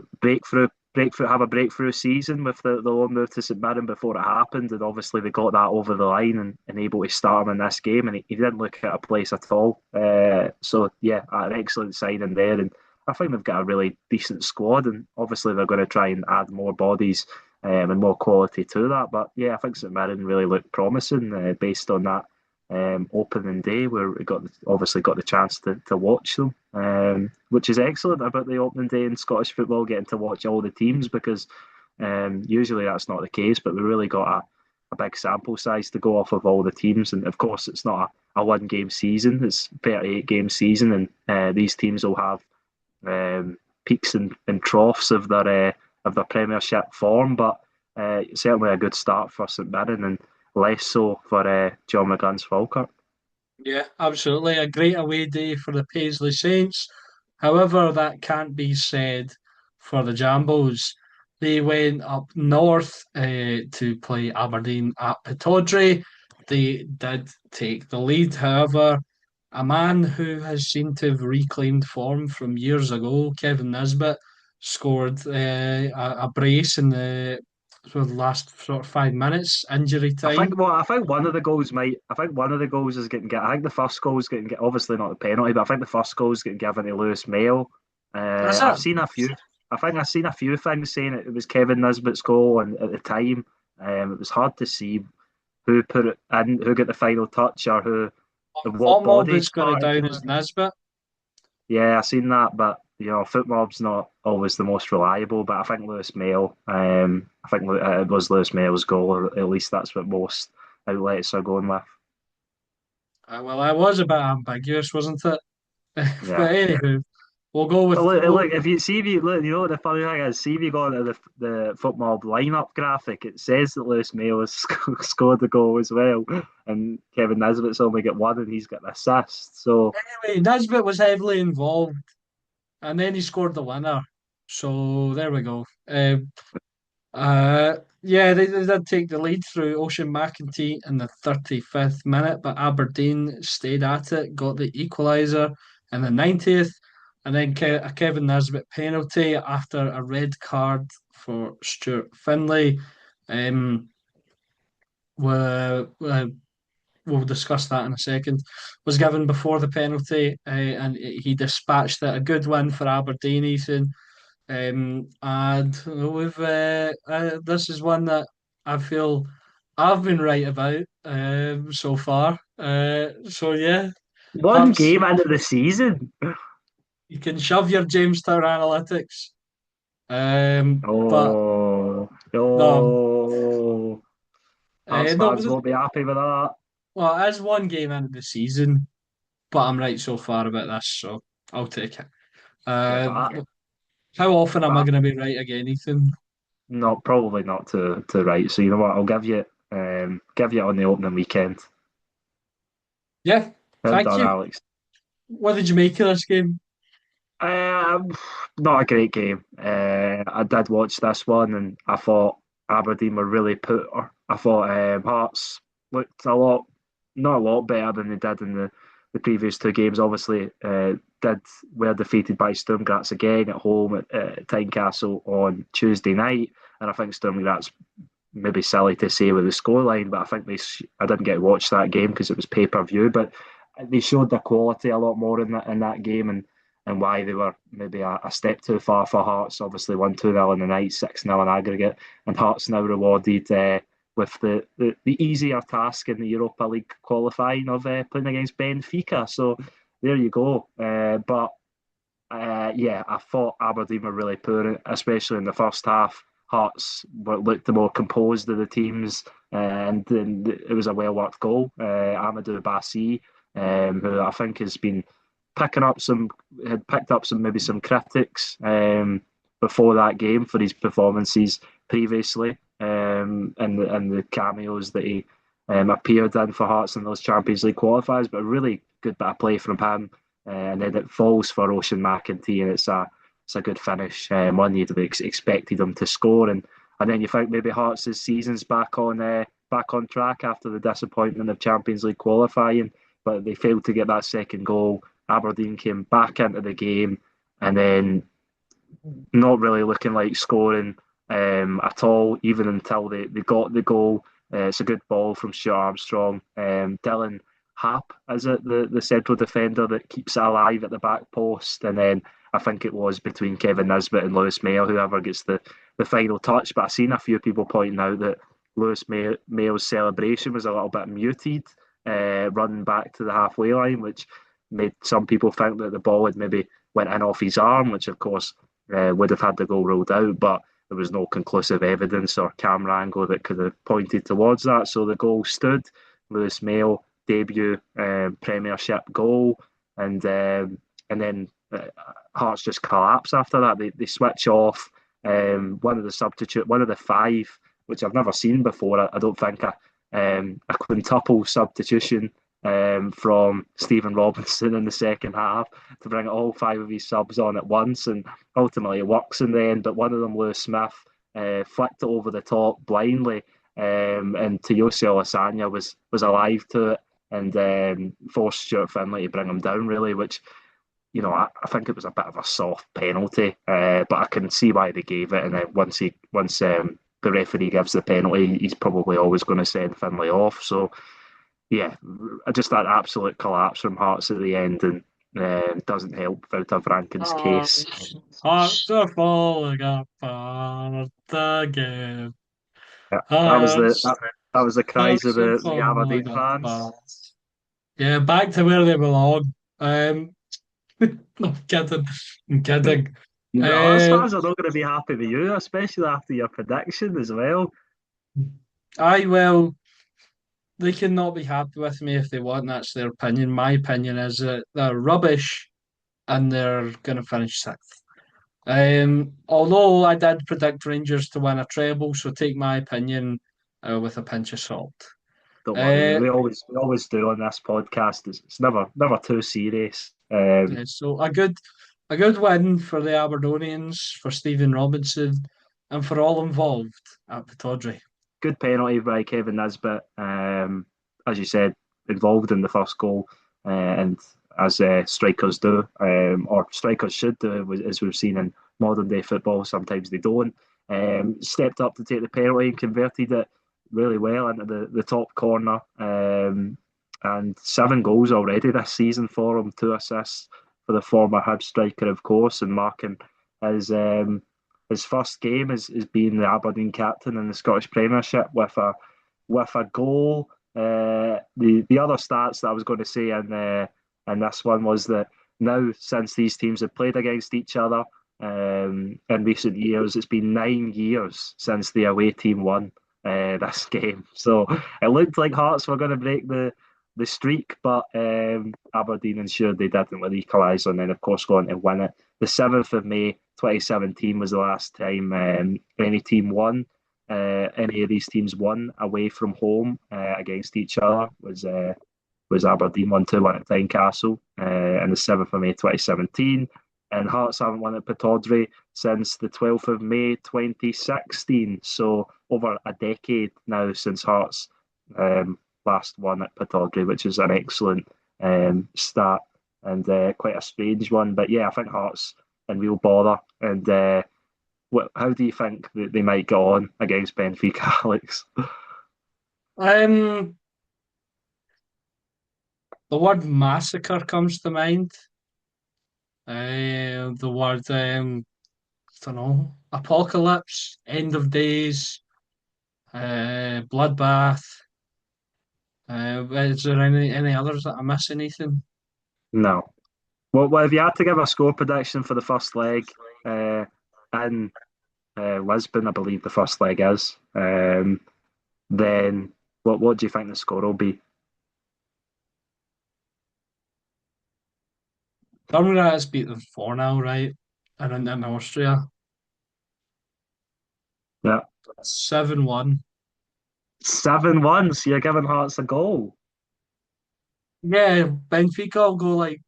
have a breakthrough season with the loan move to St Mirren before it happened, and obviously they got that over the line and able to start him in this game, and he didn't look at a place at all. So yeah, an excellent signing there, and I think they've got a really decent squad, and obviously they're going to try and add more bodies and more quality to that. But yeah, I think St Mirren really looked promising based on that opening day where we obviously got the chance to watch them, which is excellent about the opening day in Scottish football, getting to watch all the teams because usually that's not the case. But we really got a big sample size to go off of all the teams, and of course it's not a one game season; it's 38 game season, and these teams will have peaks and troughs of their Premiership form, but certainly a good start for St Mirren and less so for John McGunn's Falkirk. Yeah, absolutely. A great away day for the Paisley Saints. However, that can't be said for the Jambos. They went up north to play Aberdeen at Pittodrie. They did take the lead. However, a man who has seemed to have reclaimed form from years ago, Kevin Nisbet, scored a brace in the last sort of 5 minutes, injury time. I think one of the goals might. I think one of the goals is getting. I think the first goal is getting. Obviously not the penalty, but I think the first goal is getting given to Lewis Mayo. That's I've it. seen a few. I think I've seen a few things saying it was Kevin Nisbet's goal, and at the time, it was hard to see who put it in, who got the final touch, or who, what Mob body has got it part down to as it. Nisbet. Yeah, I've seen that, but Footmob's not always the most reliable. But I think Lewis Mayo, it was Lewis Mayo's goal, or at least that's what most outlets are going with. Well, I was a bit ambiguous, wasn't it? Yeah. But anywho, we'll go with Well, we'll, look, if you see if you look, you know what the funny thing is. See if you go into the Footmob lineup graphic, it says that Lewis Mayo has scored the goal as well, and Kevin Nisbet's only got one, and he's got an assist. So anyway. Nisbet was heavily involved, and then he scored the winner. So there we go. Yeah, they did take the lead through Ocean McEntee in the 35th minute, but Aberdeen stayed at it, got the equaliser in the 90th, and then a Kevin Nisbet penalty after a red card for Stuart Finlay. Um, we, we'll discuss that in a second. Was given before the penalty, and he dispatched it. A good win for Aberdeen, Ethan. And we've this is one that I feel I've been right about so far. So yeah, one Hearts, game into the season. you can shove your Jamestown analytics. But Oh, no, no. Hearts no, fans won't be happy with that. well, it is one game into the season, but I'm right so far about this, so I'll take it. Yeah, Uh, how often am I but going to be right again, Ethan? not probably not to right. So you know what? I'll give you it on the opening weekend. Yeah, Well thank done, you. Alex. What did you make of this game? Um, Not a great game. I did watch this one, and I thought Aberdeen were really poor. I thought Hearts looked not a lot better than they did in the previous two games. Obviously, did were defeated by Sturm Graz again at home at Tynecastle on Tuesday night, and I think Sturm Graz maybe silly to say with the scoreline, but I think I didn't get to watch that game because it was pay per view, but they showed their quality a lot more in that game, and why they were maybe a step too far for Hearts. Obviously, 1-2-0 in the night, 6-0 in aggregate, and Hearts now rewarded with the easier task in the Europa League qualifying of playing against Benfica. So there you go. But yeah, I thought Aberdeen were really poor, especially in the first half. Hearts looked the more composed of the teams. and then it was a well worked goal. Amadou Bassi, who I think has been picking up some had picked up some critics before that game for his performances previously, and the cameos that he appeared in for Hearts in those Champions League qualifiers. But a really good bit of play from him, and then it falls for Ocean McEntee, and it's a good finish. One you'd have expected him to score, and then you think maybe Hearts' season's back on track after the disappointment of Champions League qualifying, but they failed to get that second goal. Aberdeen came back into the game, and then not really looking like scoring at all, even until they got the goal. It's a good ball from Stuart Armstrong. Dylan Happ, is it, the central defender that keeps it alive at the back post? And then I think it was between Kevin Nisbet and Lewis Mayo, whoever gets the final touch. But I've seen a few people pointing out that Mayo's celebration was a little bit muted, running back to the halfway line, which made some people think that the ball had maybe went in off his arm, which of course would have had the goal ruled out, but there was no conclusive evidence or camera angle that could have pointed towards that. So the goal stood. Lewis Mayo debut Premiership goal, and then Hearts just collapse after that. They switch off. One of the five, which I've never seen before. I don't think a quintuple substitution from Stephen Robinson in the second half to bring all five of his subs on at once, and ultimately it works in the end. But one of them, Lewis Smith, flicked it over the top blindly, and Toyosi Olasanya was alive to it and forced Stuart Finlay to bring him down, really, which, I think it was a bit of a soft penalty, but I can see why they gave it. And then once the referee gives the penalty, he's probably always going to send Finlay off. So yeah, just that absolute collapse from Hearts at the end, and doesn't help Wouter Franken's Oh, case. hearts are falling apart again. Yeah, Hearts, that was the cries of hearts are the falling Aberdeen fans. apart. Yeah, back to where they belong. No, I'm kidding. I'm kidding. Hearts Uh, fans are not going to be happy with you, especially after your prediction as well. I will. They can not be happy with me if they want. That's their opinion. My opinion is that they're rubbish and they're going to finish sixth. Although I did predict Rangers to win a treble, so take my opinion with a pinch of salt. Don't worry, Uh, we always do on this podcast. It's never too serious. yeah, so a good win for the Aberdonians, for Stephen Robinson, and for all involved at Pittodrie. Good penalty by Kevin Nisbet. As you said, involved in the first goal, and as strikers do, or strikers should do, as we've seen in modern day football. Sometimes they don't. Stepped up to take the penalty and converted it really well into the top corner. And 7 goals already this season for him, 2 assists for the former Hib striker, of course, and marking his his first game is being the Aberdeen captain in the Scottish Premiership with a goal. The other stats that I was going to say in this one was that now, since these teams have played against each other in recent years, it's been 9 years since the away team won this game. So it looked like Hearts were going to break the streak, but Aberdeen ensured they didn't with equalise, and then of course going to win it. The 7th of May 2017 was the last time any team won. Any of these teams won away from home against each other was Aberdeen 1-2 at Tynecastle on the 7th of May 2017. And Hearts haven't won at Pittodrie since the 12th of May 2016. So over a decade now since Hearts last won at Pittodrie, which is an excellent start and quite a strange one. But yeah, I think Hearts in real bother. And how do you think that they might go on against Benfica, Alex? Um, the word massacre comes to mind. The word, I don't know, apocalypse, end of days, bloodbath. Is there any others that I'm missing, Ethan? No. Well, if you had to give a score prediction for the first leg in Lisbon, I believe the first leg is. then what do you think the score will be? Birmingham beat them 4-0, right? And in Austria, Yeah, 7-1. 7-1. So you're giving Hearts a goal. Yeah, Benfica will go like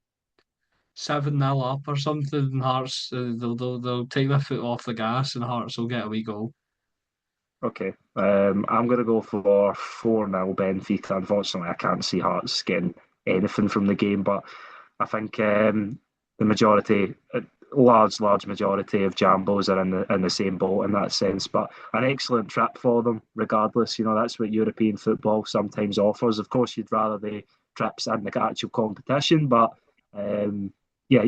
7-0 up or something, and Hearts, they'll take their foot off the gas, and Hearts will get a wee goal. Okay. I'm going to go for 4-0 Benfica. Unfortunately, I can't see Hearts getting anything from the game, but I think the majority, large majority of Jambos are in the same boat in that sense. But an excellent trip for them, regardless. You know, that's what European football sometimes offers. Of course, you'd rather the trips in the actual competition, but yeah,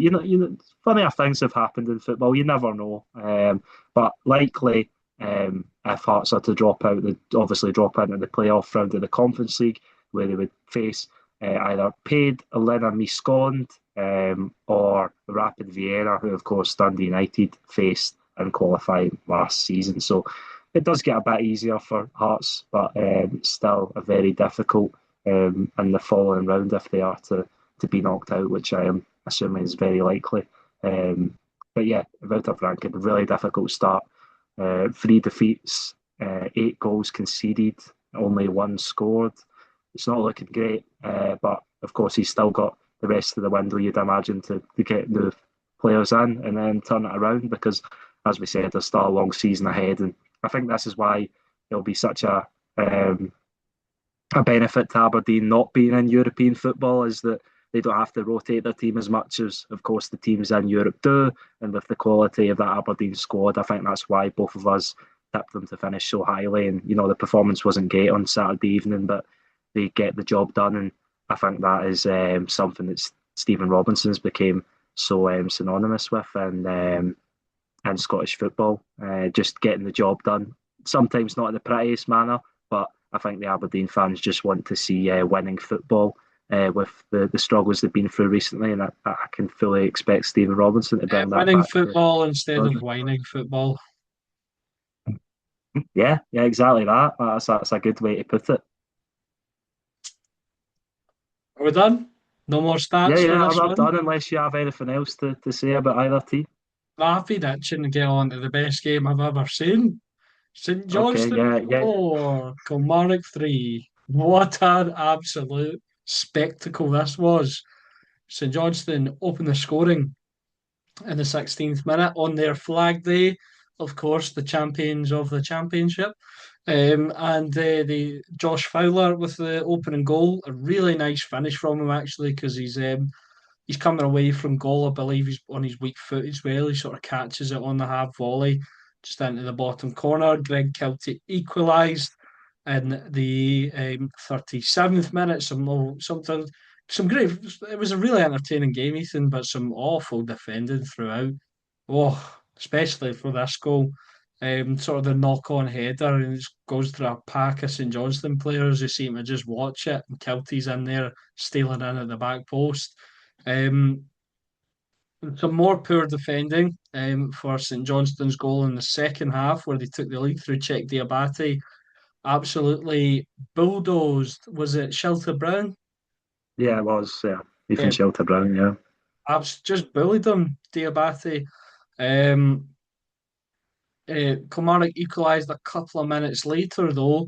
funnier things have happened in football. You never know. But likely if Hearts are to drop out, they'd obviously drop into the playoff round of the Conference League, where they would face either Paid, Elena Miscond, or Rapid Vienna, who, of course, Dundee United faced in qualifying last season. So it does get a bit easier for Hearts, but still a very difficult in the following round if they are to be knocked out, which I am assuming is very likely. But yeah, Wouter Frank, a really difficult start. Three defeats, 8 goals conceded, only one scored. It's not looking great, but of course he's still got the rest of the window, you'd imagine, to get new players in and then turn it around because, as we said, there's still a long season ahead. And I think this is why it'll be such a benefit to Aberdeen not being in European football is that they don't have to rotate their team as much as, of course, the teams in Europe do. And with the quality of that Aberdeen squad, I think that's why both of us tipped them to finish so highly. And, the performance wasn't great on Saturday evening, but they get the job done. And I think that is something that Stephen Robinson's became so synonymous with in Scottish football, just getting the job done. Sometimes not in the prettiest manner, but I think the Aberdeen fans just want to see winning football with the struggles they've been through recently, and I can fully expect Stephen Robinson to bring that Winning back to football instead of Scotland. whining football. Yeah, yeah, exactly that. That's a good way to put it. Are we done? No more Yeah, stats for yeah, this I'm one? done unless you have anything else to say about either team. I've been itching to get on to the best game I've ever seen. St Okay, Johnstone yeah, yeah, 4, Kilmarnock 3. What an absolute spectacle this was. St Johnstone opened the scoring in the 16th minute on their flag day. Of course, the champions of the championship. And the Josh Fowler with the opening goal. A really nice finish from him, actually, because he's coming away from goal. I believe he's on his weak foot as well. He sort of catches it on the half volley just into the bottom corner. Greg Kelty equalised in the 37th minute. Some great. It was a really entertaining game, Ethan, but some awful defending throughout. Oh, especially for this goal. Sort of the knock-on header, and it goes through a pack of St Johnstone players who seem to just watch it, and Kelty's in there stealing in at the back post. Um, some more poor defending for St Johnstone's goal in the second half, where they took the lead through Czech Diabate. Absolutely bulldozed. Was it Shelter Brown? yeah. It was, yeah. Ethan Yeah, Shelter Brown, yeah. just bullied them, Diabate. Um, Kilmarnock equalised a couple of minutes later, though.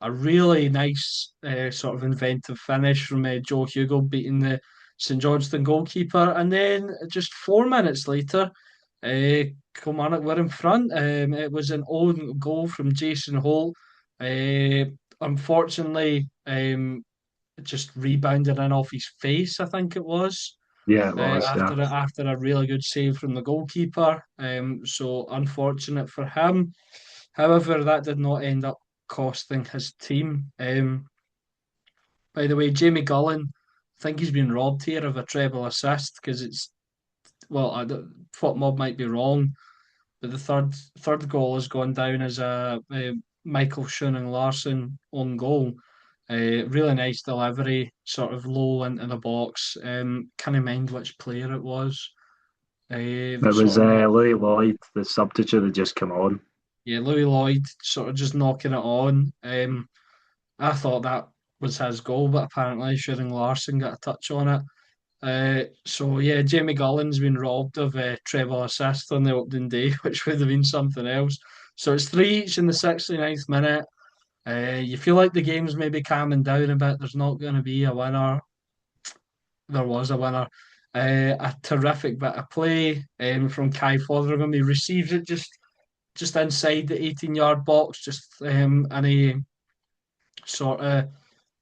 A really nice sort of inventive finish from Joe Hugo beating the St Johnstone goalkeeper. And then just 4 minutes later, uh, Kilmarnock were in front. It was an own goal from Jason Holt. Unfortunately, just rebounded in off his face, I think it was. Yeah, it was, yeah. After a really good save from the goalkeeper. So unfortunate for him. However, that did not end up costing his team. By the way, Jamie Gullen, I think he's been robbed here of a treble assist because it's well, Foot Mob might be wrong, but the third goal has gone down as a Michael Schuning Larson own goal. Really nice delivery, sort of low into the box. Can't mind which player it was. It was Sort of Louis Lloyd, the substitute, that just come on. yeah, Louis Lloyd sort of just knocking it on. I thought that was his goal, but apparently Shooting Larson got a touch on it. So yeah, Jamie Gullin's been robbed of treble assist on the opening day, which would have been something else. So it's three each in the 69th minute. You feel like the game's maybe calming down a bit. There's not going to be a winner. There was a winner. A terrific bit of play from Kai Fotherham. He receives it just inside the 18-yard box, and he sort of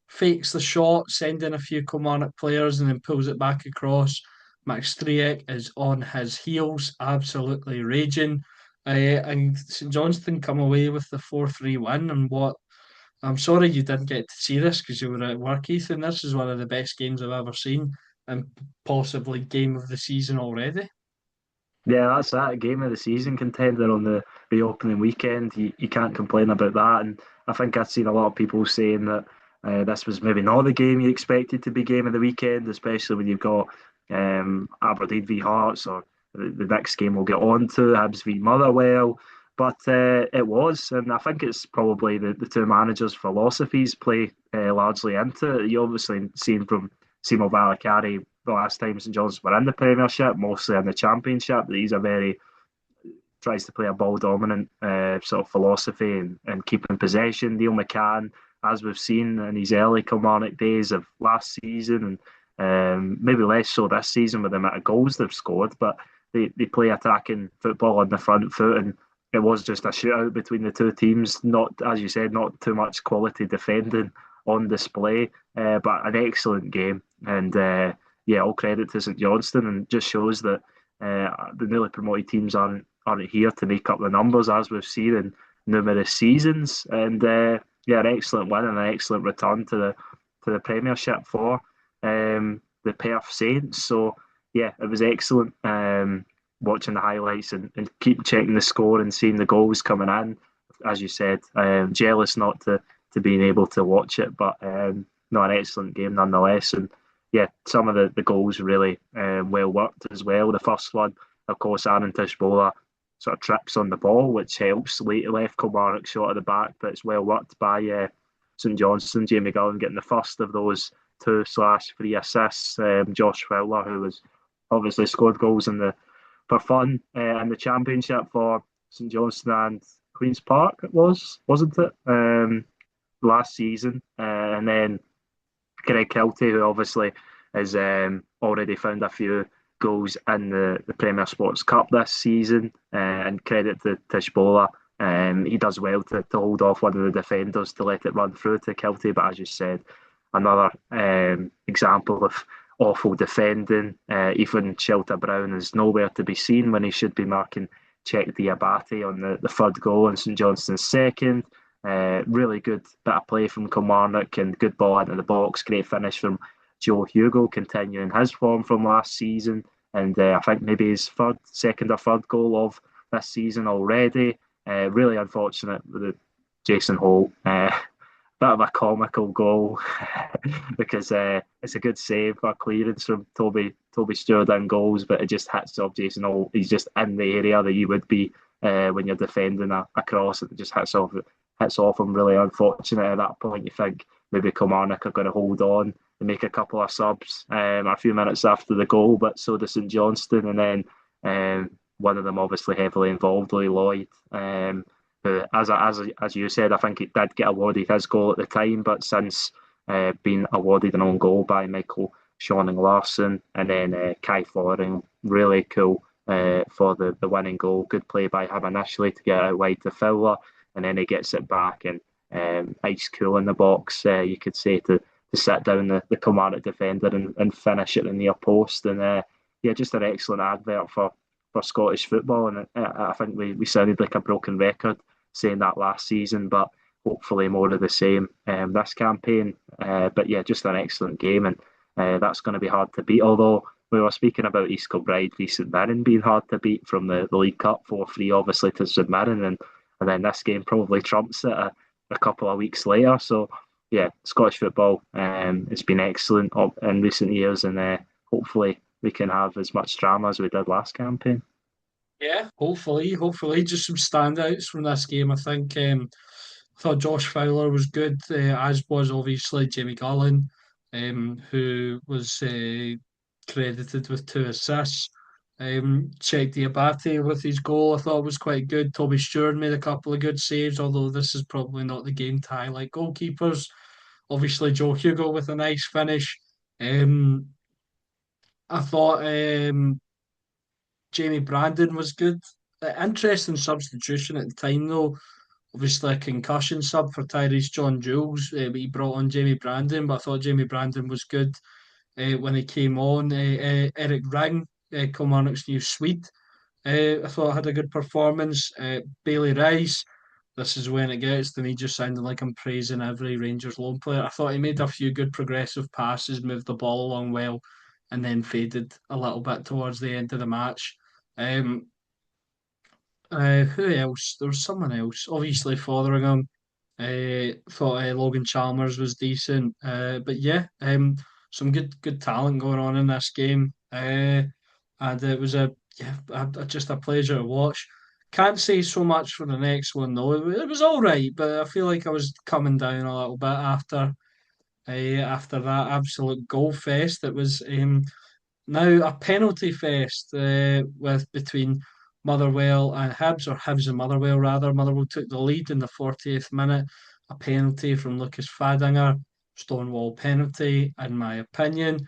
fakes the shot, sending a few Kilmarnock players, and then pulls it back across. Max Striek is on his heels, absolutely raging. And St Johnstone come away with the 4-3 win. And what I'm sorry you didn't get to see this because you were at work, Ethan. This is one of the best games I've ever seen, and possibly game of the season already. Yeah, that's that game of the season contender on the reopening weekend. You can't complain about that. And I think I've seen a lot of people saying that this was maybe not the game you expected to be game of the weekend, especially when you've got Aberdeen v Hearts or the next game we'll get on to, Hibs v Motherwell. But it was, and I think it's probably the two managers' philosophies play largely into it. You obviously seen from Simo Valakari the last time St John's were in the Premiership, mostly in the Championship. He's a very tries to play a ball dominant sort of philosophy and keeping possession. Neil McCann, as we've seen in his early Kilmarnock days of last season, and maybe less so this season with the amount of goals they've scored, but they play attacking football on the front foot, and it was just a shootout between the two teams. Not, as you said, not too much quality defending on display, but an excellent game. And yeah, all credit to St Johnstone, and just shows that the newly promoted teams aren't here to make up the numbers as we've seen in numerous seasons. And yeah, an excellent win and an excellent return to the Premiership for the Perth Saints. So yeah, it was excellent watching the highlights and keep checking the score and seeing the goals coming in. As you said, jealous not to being able to watch it, but no, an excellent game nonetheless. And yeah, some of the goals really well worked as well. The first one, of course, Aaron Tishbola sort of trips on the ball, which helps left Kilmarnock short at the back, but it's well worked by St Johnstone. Jamie Gullan getting the first of those 2/3 assists. Josh Fowler, who was obviously scored goals for fun in the Championship for St Johnstone and Queen's Park, it wasn't it? Last season. And then Greg Kiltie, who obviously has already found a few goals in the Premier Sports Cup this season. And credit to Tishbola. He does well to hold off one of the defenders to let it run through to Kiltie. But as you said, another example of awful defending. Even Shelter Brown is nowhere to be seen when he should be marking Czech Diabate on the third goal and St Johnstone's second. Really good bit of play from Kilmarnock and good ball into the box. Great finish from Joe Hugo, continuing his form from last season. And I think maybe his second or third goal of this season already. Really unfortunate with the Jason Holt. Bit of a comical goal because it's a good save for clearance from Toby Stewart in goals, but it just hits off Jason Holt. He's just in the area that you would be when you're defending a cross. It just hits off him. Really unfortunate at that point. You think maybe Kilmarnock are going to hold on and make a couple of subs a few minutes after the goal, but so does St Johnstone, and then one of them obviously heavily involved, Lee Lloyd. Who, as you said, I think he did get awarded his goal at the time, but since being awarded an own goal by Michael Shawning Larson, and then Kai Foring, really cool for the winning goal. Good play by him initially to get out wide to Fowler, and then he gets it back and ice cool in the box, you could say, to sit down the Kilmarnock defender and finish it in the near post. And yeah, just an excellent advert for Scottish football. And I think we sounded like a broken record saying that last season, but hopefully more of the same this campaign. But yeah, just an excellent game, and that's going to be hard to beat. Although we were speaking about East Kilbride v St Mirren being hard to beat from the League Cup 4-3 obviously to St Mirren, and then this game probably trumps it a couple of weeks later. So yeah, Scottish football it's been excellent in recent years, and hopefully we can have as much drama as we did last campaign. Yeah, hopefully, just some standouts from this game. I thought Josh Fowler was good, as was obviously Jamie Garland, who was credited with 2 assists. Check Diabate with his goal, I thought was quite good. Toby Stewart made a couple of good saves, although this is probably not the game to highlight goalkeepers. Obviously, Joe Hugo with a nice finish. Um, I thought Jamie Brandon was good. Interesting substitution at the time, though. Obviously, a concussion sub for Tyrese John Jules, but he brought on Jamie Brandon. But I thought Jamie Brandon was good when he came on. Eric Ring, Kilmarnock's new Swede, I thought had a good performance. Bailey Rice, this is when it gets to me just sounding like I'm praising every Rangers loan player. I thought he made a few good progressive passes, moved the ball along well, and then faded a little bit towards the end of the match. Um, who else? There was someone else. Obviously, Fotheringham. Thought Logan Chalmers was decent. But yeah, some good talent going on in this game. And it was just a pleasure to watch. Can't say so much for the next one though. It was all right, but I feel like I was coming down a little bit after that absolute goal fest. It was now a penalty fest with between Motherwell and Hibs, or Hibs and Motherwell rather. Motherwell took the lead in the 40th minute. A penalty from Lucas Fadinger, Stonewall penalty, in my opinion.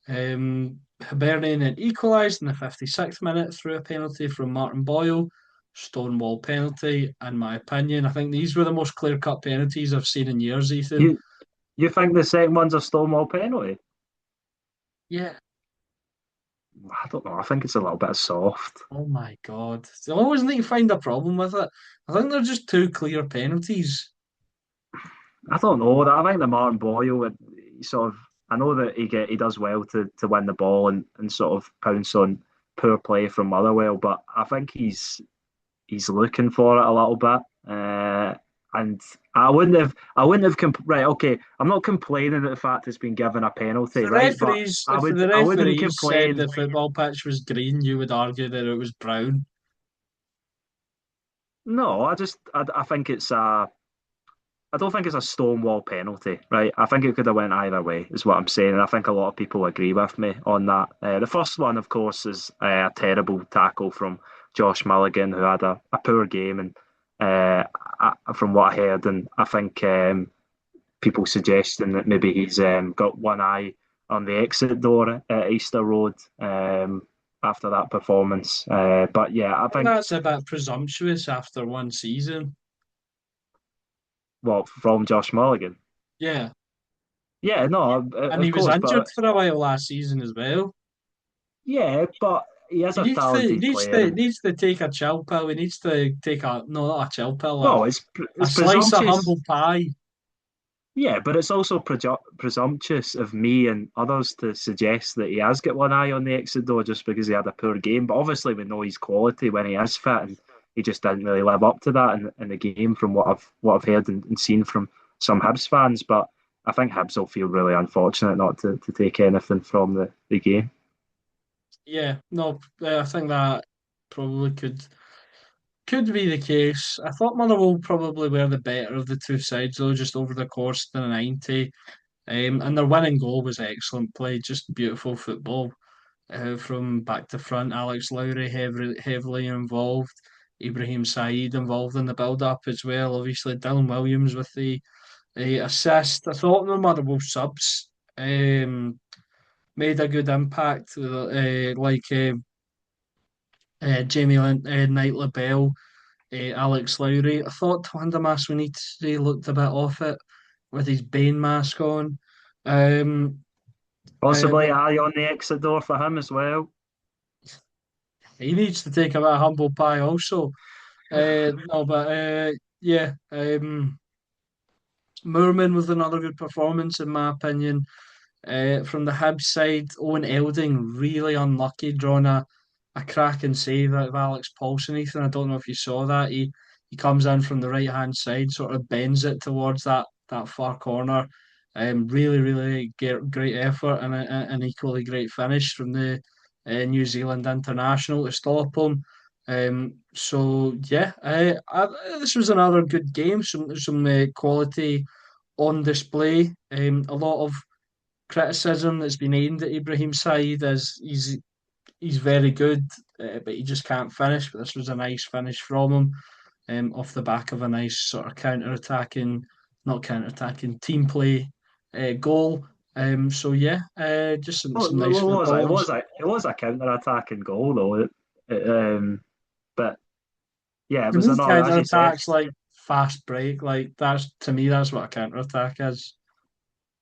Hibernian then equalised in the 56th minute through a penalty from Martin Boyle. Stonewall penalty, in my opinion. I think these were the most clear cut penalties I've seen in years, Ethan. You you think the second one's a Stonewall penalty? Yeah. I don't know. I think it's a little bit soft. Oh my God. I always need to find a problem with it. I think they're just two clear penalties. I don't know. I think the Martin Boyle, he sort of, I know that he does well to win the ball and sort of pounce on poor play from Motherwell, but I think he's looking for it a little bit. And right. Okay, I'm not complaining at the fact it's been given a penalty, right? But If the I wouldn't referees said complain. the football pitch was green, you would argue that it was brown. No, I think I don't think it's a stonewall penalty, right? I think it could have went either way, is what I'm saying, and I think a lot of people agree with me on that. The first one, of course, is a terrible tackle from Josh Mulligan, who had a poor game, and from what I heard, and I think people suggesting that maybe he's got one eye on the exit door at Easter Road after that performance. But yeah, I And think that's a bit presumptuous after one season. well from Josh Mulligan. Yeah. Yeah, no, And of he was course, injured but for a while last season as well. yeah, but he is He a needs to he talented needs player, to he and needs to take a chill pill. He needs to take a no, not a chill pill, well, a it's slice of presumptuous. humble pie. Yeah, but it's also presumptuous of me and others to suggest that he has got one eye on the exit door just because he had a poor game. But obviously, we know his quality when he is fit, and he just didn't really live up to that in the game from what I've heard and seen from some Hibs fans. But I think Hibs will feel really unfortunate not to take anything from the game. Yeah, no, I think that probably could be the case. I thought Motherwell probably were the better of the two sides, though, just over the course of the 90. And their winning goal was excellent play, just beautiful football from back to front. Alex Lowry heavily involved, Ibrahim Saeed involved in the build up as well. Obviously, Dylan Williams with the assist. I thought the Motherwell subs made a good impact, Jamie Knight LaBelle, Alex Lowry. I thought Tawanda Maswanite looked a bit off it with his Bane mask on. Um, Possibly but eye on the exit door for him as well. he needs to take a bit of humble pie also. No, but yeah, Moorman with another good performance in my opinion. From the Hibs side, Owen Elding really unlucky, drawing a cracking save out of Alex Paulson. Ethan, I don't know if you saw that. He comes in from the right hand side, sort of bends it towards that far corner. Really great effort and an equally great finish from the New Zealand international to stop him. So yeah, this was another good game. Some quality on display. A lot of criticism that's been aimed at Ibrahim's side as he's very good, but he just can't finish. But this was a nice finish from him, off the back of a nice sort of counter-attacking, not counter-attacking, team play goal. So yeah, just some nice What was it? football. It was a counter-attacking goal though. But yeah, it To was me, another, as counter you said. attacks like fast break, like that's to me that's what a counter attack is.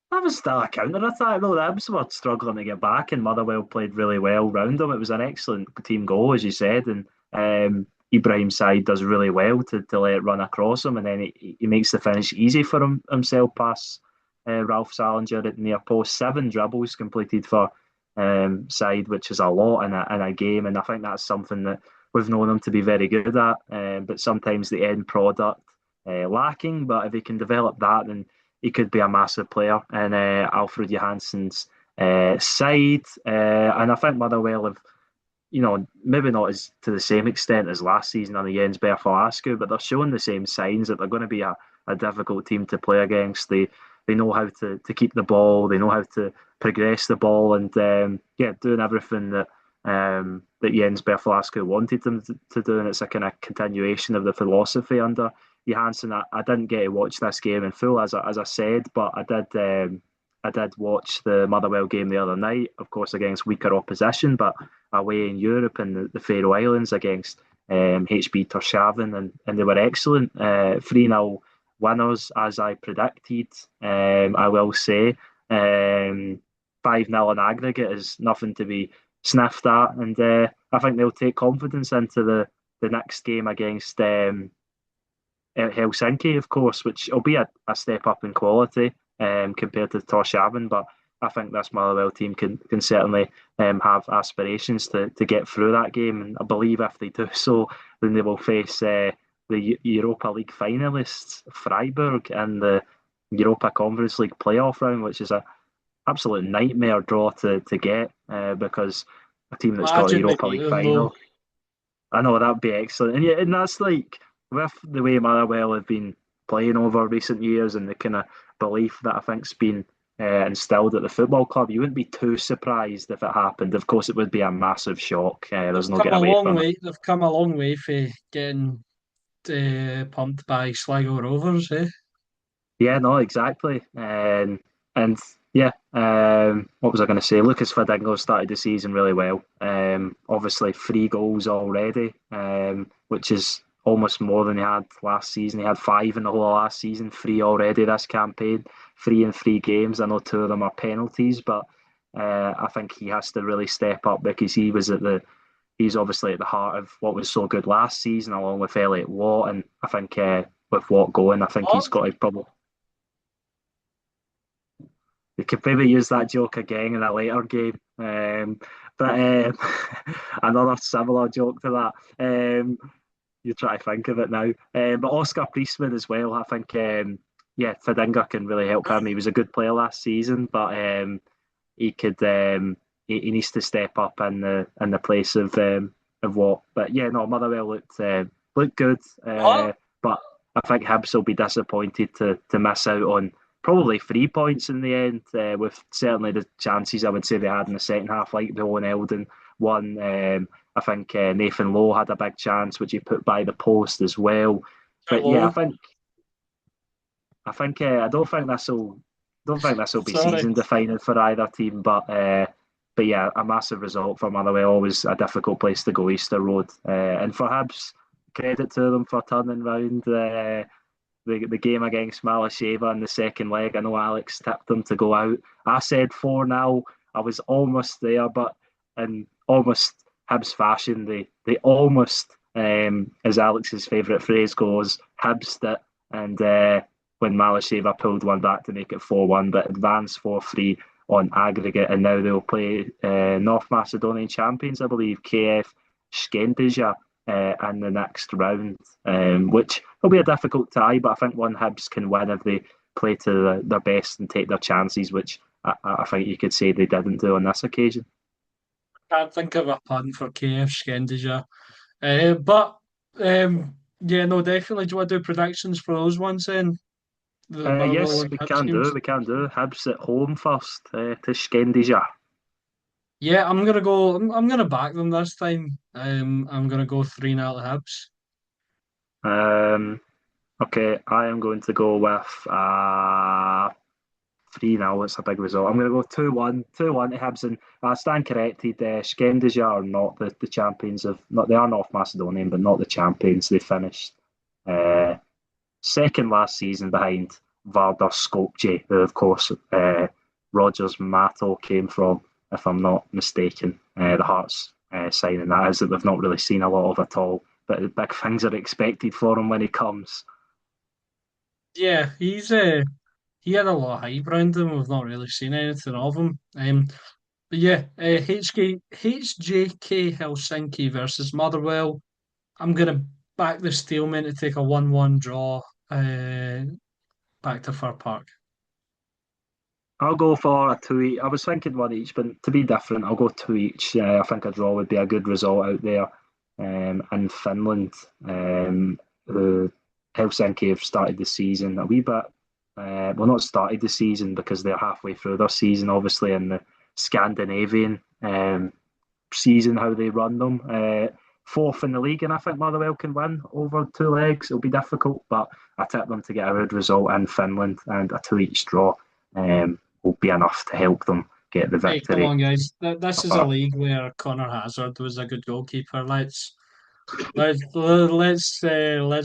That was still a counter attack though. The Hibs were struggling to get back, and Motherwell played really well round them. It was an excellent team goal, as you said, and Ibrahim's side does really well to let it run across him, and then he makes the finish easy for himself past Ralph Salinger at near post. 7 dribbles completed for side, which is a lot in a game, and I think that's something that we've known him to be very good at. But sometimes the end product lacking. But if he can develop that, then he could be a massive player in Alfred Johansson's side. And I think Motherwell have, maybe not as to the same extent as last season under Jens Berfalascu, but they're showing the same signs that they're going to be a difficult team to play against. They know how to keep the ball, they know how to progress the ball, and yeah, doing everything that Jens Berfalascu wanted them to do, and it's a kind of continuation of the philosophy under Johansson. I didn't get to watch this game in full, as I said, but I did watch the Motherwell game the other night, of course, against weaker opposition, but away in Europe and the Faroe Islands against HB Torshavn, and they were excellent. 3-0 winners, as I predicted, I will say. 5-0 in aggregate is nothing to be sniffed at, and I think they'll take confidence into the next game against Helsinki, of course, which will be a step up in quality compared to Torshavn. But I think this Motherwell team can certainly have aspirations to get through that game. And I believe if they do so, then they will face the Europa League finalists, Freiburg, in the Europa Conference League playoff round, which is a absolute nightmare draw to get because a team that's got a Imagine Europa maybe League even though final. I know that'd be excellent, and yeah, and that's like with the way Motherwell have been playing over recent years and the kind of belief that I think's been instilled at the football club. You wouldn't be too surprised if it happened. Of course, it would be a massive shock. There's they've no come getting a away long from it. way. They've come a long way for getting pumped by Sligo Rovers, eh? Yeah, no, exactly. And yeah, what was I going to say? Lucas Fadingo started the season really well. Obviously, 3 goals already, which is almost more than he had last season. He had 5 in the whole of last season, 3 already this campaign, 3 in 3 games. I know 2 of them are penalties, but I think he has to really step up because he's obviously at the heart of what was so good last season, along with Elliot Watt. And I think with Watt going, I think he's What? got to probably. We could maybe use that joke again in a later game. But another similar joke to that. You try to think of it now. But Oscar Priestman as well. I think, yeah, Fadinga can really help him. He was a good player last season, but he could he needs to step up in the place of what. But yeah, no, Motherwell looked good. What? But I think Hibs will be disappointed to miss out on probably 3 points in the end, with certainly the chances I would say they had in the second half, like the Owen Eldon one. I think Nathan Lowe had a big chance, which he put by the post as well. But yeah, Hello. I don't think this will be Sorry. season defining for either team. But yeah, a massive result for Motherwell. Always a difficult place to go, Easter Road, and for Hibs, credit to them for turning round. The game against Malasheva in the second leg. I know Alex tipped them to go out. I said 4-0. I was almost there, but in almost Hibs fashion, they almost, as Alex's favourite phrase goes, Hibsed it. And when Malasheva pulled one back to make it 4-1, but advanced 4-3 on aggregate. And now they'll play North Macedonian champions, I believe, KF Skendija, in the next round, which will be a difficult tie, but I think one Hibs can win if they play to their best and take their chances, which I think you could say they didn't do on this occasion. Can't think of a pun for KF Scandija. But yeah, no, definitely. Do you want to do predictions for those ones then? The Motherwell Yes, and we Hibs can do. games. We can do. Hibs at home first to Scandija. Yeah, I'm gonna go. I'm gonna back them this time. I'm gonna go 3-0 to Hibs. Um, okay, I am going to go with 3-0. It's a big result. I'm going to go 2-1, 2-1 to Hibs. And I stand corrected. Scandija are not the champions of. Not They are North Macedonian, but not the champions. They finished uh, second last season behind Vardar Skopje, who of course Rogers Mato came from, if I'm not mistaken. The Hearts signing that is that we've not really seen a lot of at all. But big things are expected for him when he comes. Yeah, he had a lot of hype around him. We've not really seen anything of him. But yeah, HJK Helsinki versus Motherwell. I'm gonna back the Steelmen to take a 1-1 draw. Uh, back to Fir Park. I'll go for a two each. I was thinking one each, but to be different, I'll go two each. I think a draw would be a good result out there. In Finland, the Helsinki have started the season a wee bit. Well, not started the season because they're halfway through their season, obviously, in the Scandinavian season, how they run them. Fourth in the league, and I think Motherwell can win over two legs. It'll be difficult, but I tip them to get a good result in Finland, and a two each draw will be enough to help them get the Hey, come victory. on, guys. This is a Uh, league where Connor Hazard was a good goalkeeper. Let's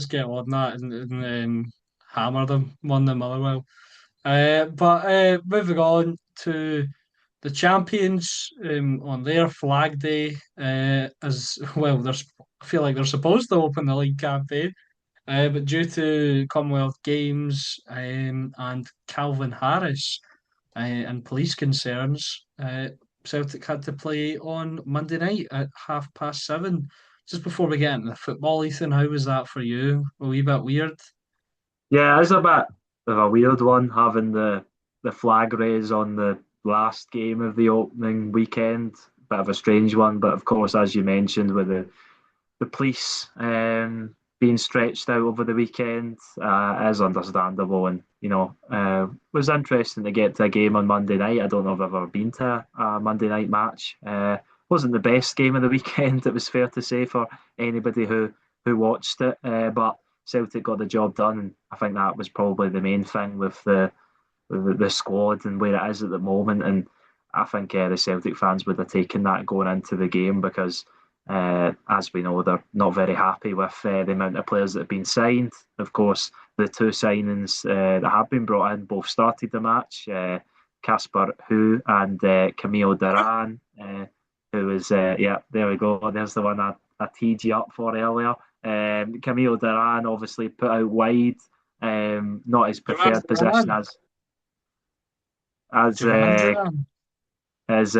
get on that and hammer them one the Motherwell. But moving on to the champions on their flag day, as well, I feel like they're supposed to open the league campaign, but due to Commonwealth Games and Calvin Harris and police concerns, Celtic had to play on Monday night at 7:30. Just before we get into the football, Ethan, how was that for you? A wee bit weird. yeah, it's a bit of a weird one having the flag raise on the last game of the opening weekend. Bit of a strange one, but of course, as you mentioned, with the police being stretched out over the weekend is understandable, and was interesting to get to a game on Monday night. I don't know if I've ever been to a Monday night match. Wasn't the best game of the weekend. It was fair to say for anybody who watched it, but Celtic got the job done, and I think that was probably the main thing with the squad and where it is at the moment. And I think the Celtic fans would have taken that going into the game because, as we know, they're not very happy with the amount of players that have been signed. Of course, the two signings that have been brought in both started the match. Casper Hu and Camille Duran, who was, yeah, there we go. There's the one I teed you up for earlier. Camille Duran obviously put out wide, not his Duran, preferred position Duran, as Duran, uh, Duran. as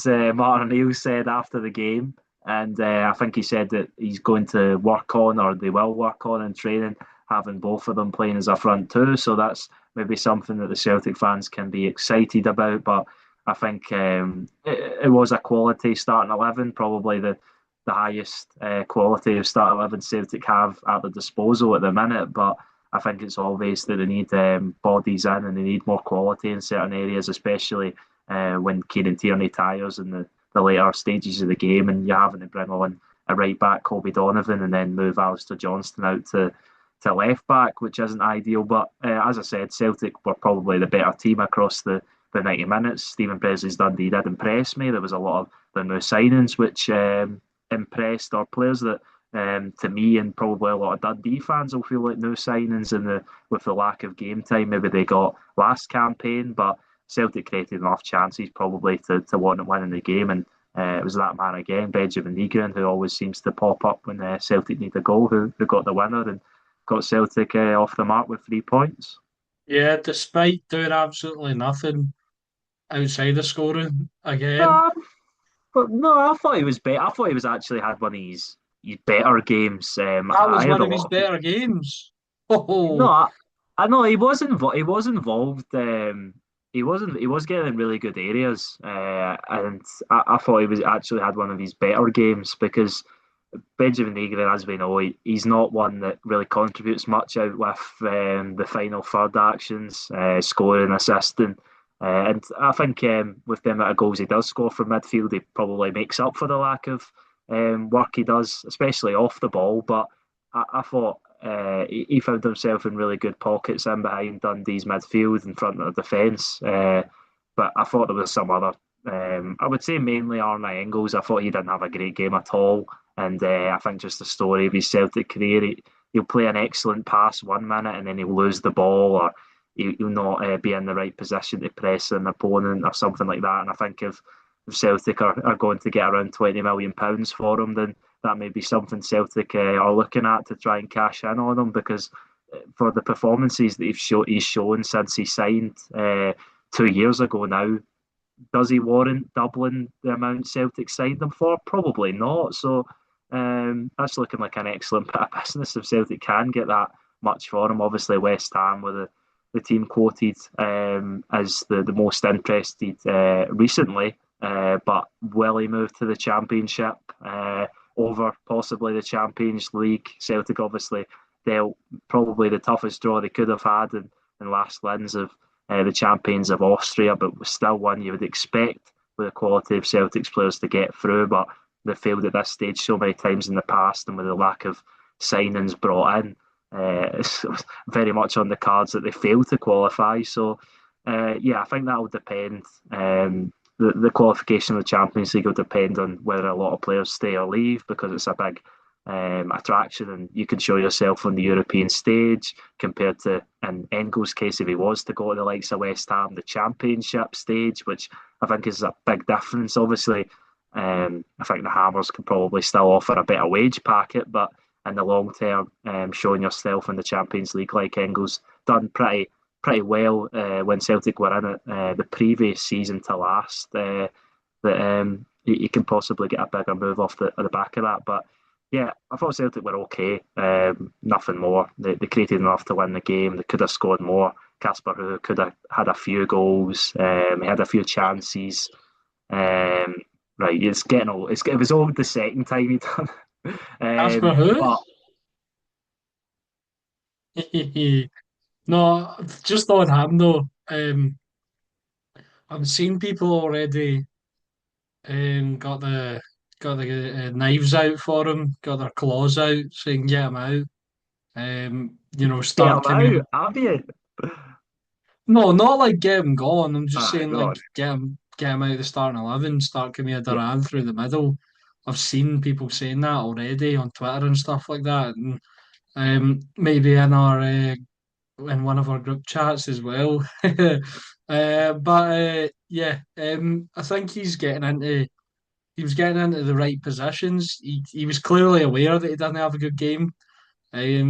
Martin O'Neill said after the game, and I think he said that he's going to work on, or they will work on in training, having both of them playing as a front two. So that's maybe something that the Celtic fans can be excited about. But I think it was a quality starting 11, probably the highest quality of starting 11 Celtic have at their disposal at the minute. But I think it's obvious that they need bodies in, and they need more quality in certain areas, especially when Kieran Tierney tires in the later stages of the game, and you're having to bring on a right back, Colby Donovan, and then move Alistair Johnston out to left back, which isn't ideal. But as I said, Celtic were probably the better team across the 90 minutes. Stephen Presley's Dundee did impress me. There was a lot of the new signings which impressed, or players that to me and probably a lot of Dundee fans will feel like new signings in with the lack of game time maybe they got last campaign, but Celtic created enough chances probably to want to win in the game, and it was that man again, Benjamin Negrin, who always seems to pop up when Celtic need a goal, who got the winner and got Celtic off the mark with 3 points. Yeah, despite doing absolutely nothing outside of scoring again. Um, but no, I thought he was better. I thought he was actually had one of his better games. That I was had one a of his lot of better games. no, Oh, I know he was involved. He was involved. He was getting in really good areas, and I thought he was actually had one of his better games because Benjamin Negri, as we know, he's not one that really contributes much out with the final third actions, scoring, assisting. And I think with the amount of goals he does score from midfield, he probably makes up for the lack of work he does, especially off the ball. But I thought he found himself in really good pockets in behind Dundee's midfield in front of the defence. But I thought there was some other, I would say mainly Arne Engels. I thought he didn't have a great game at all. And I think just the story of his Celtic career, he'll play an excellent pass 1 minute and then he'll lose the ball, or he'll not be in the right position to press an opponent or something like that. And I think if Celtic are going to get around £20 million for him, then that may be something Celtic are looking at to try and cash in on him because for the performances that he's shown since he signed 2 years ago now, does he warrant doubling the amount Celtic signed him for? Probably not. So that's looking like an excellent bit of business if Celtic can get that much for him. Obviously, West Ham were the team quoted as the most interested recently, but will he move to the Championship over possibly the Champions League? Celtic obviously dealt probably the toughest draw they could have had in last wins of the champions of Austria, but was still one you would expect with the quality of Celtic's players to get through. But they failed at this stage so many times in the past, and with the lack of signings brought in, it's very much on the cards that they fail to qualify. So, yeah, I think that will depend. The qualification of the Champions League will depend on whether a lot of players stay or leave because it's a big attraction and you can show yourself on the European stage compared to, in Engel's case, if he was to go to the likes of West Ham, the Championship stage, which I think is a big difference. Obviously, I think the Hammers could probably still offer a better wage packet, but in the long term, showing yourself in the Champions League like Engel's done pretty well when Celtic were in it the previous season to last. That he can possibly get a bigger move off the back of that. But yeah, I thought Celtic were okay. Nothing more. They created enough to win the game. They could have scored more. Casper who could have had a few goals. He had a few chances. Um, right, it's getting old. It was old the second time he done. Casper who? But No, just on him though. I'm seeing people already got the knives out for him, got their claws out, saying get him out. get Start him coming. out, have you? No, not like get him gone. I'm just Ah, saying go like on. get him out of the starting 11, start coming Yeah, Duran through the middle. I've seen people saying that already on Twitter and stuff like that, and maybe in one of our group chats as well. But yeah, I think he was getting into the right positions. He was clearly aware that he didn't have a good game. I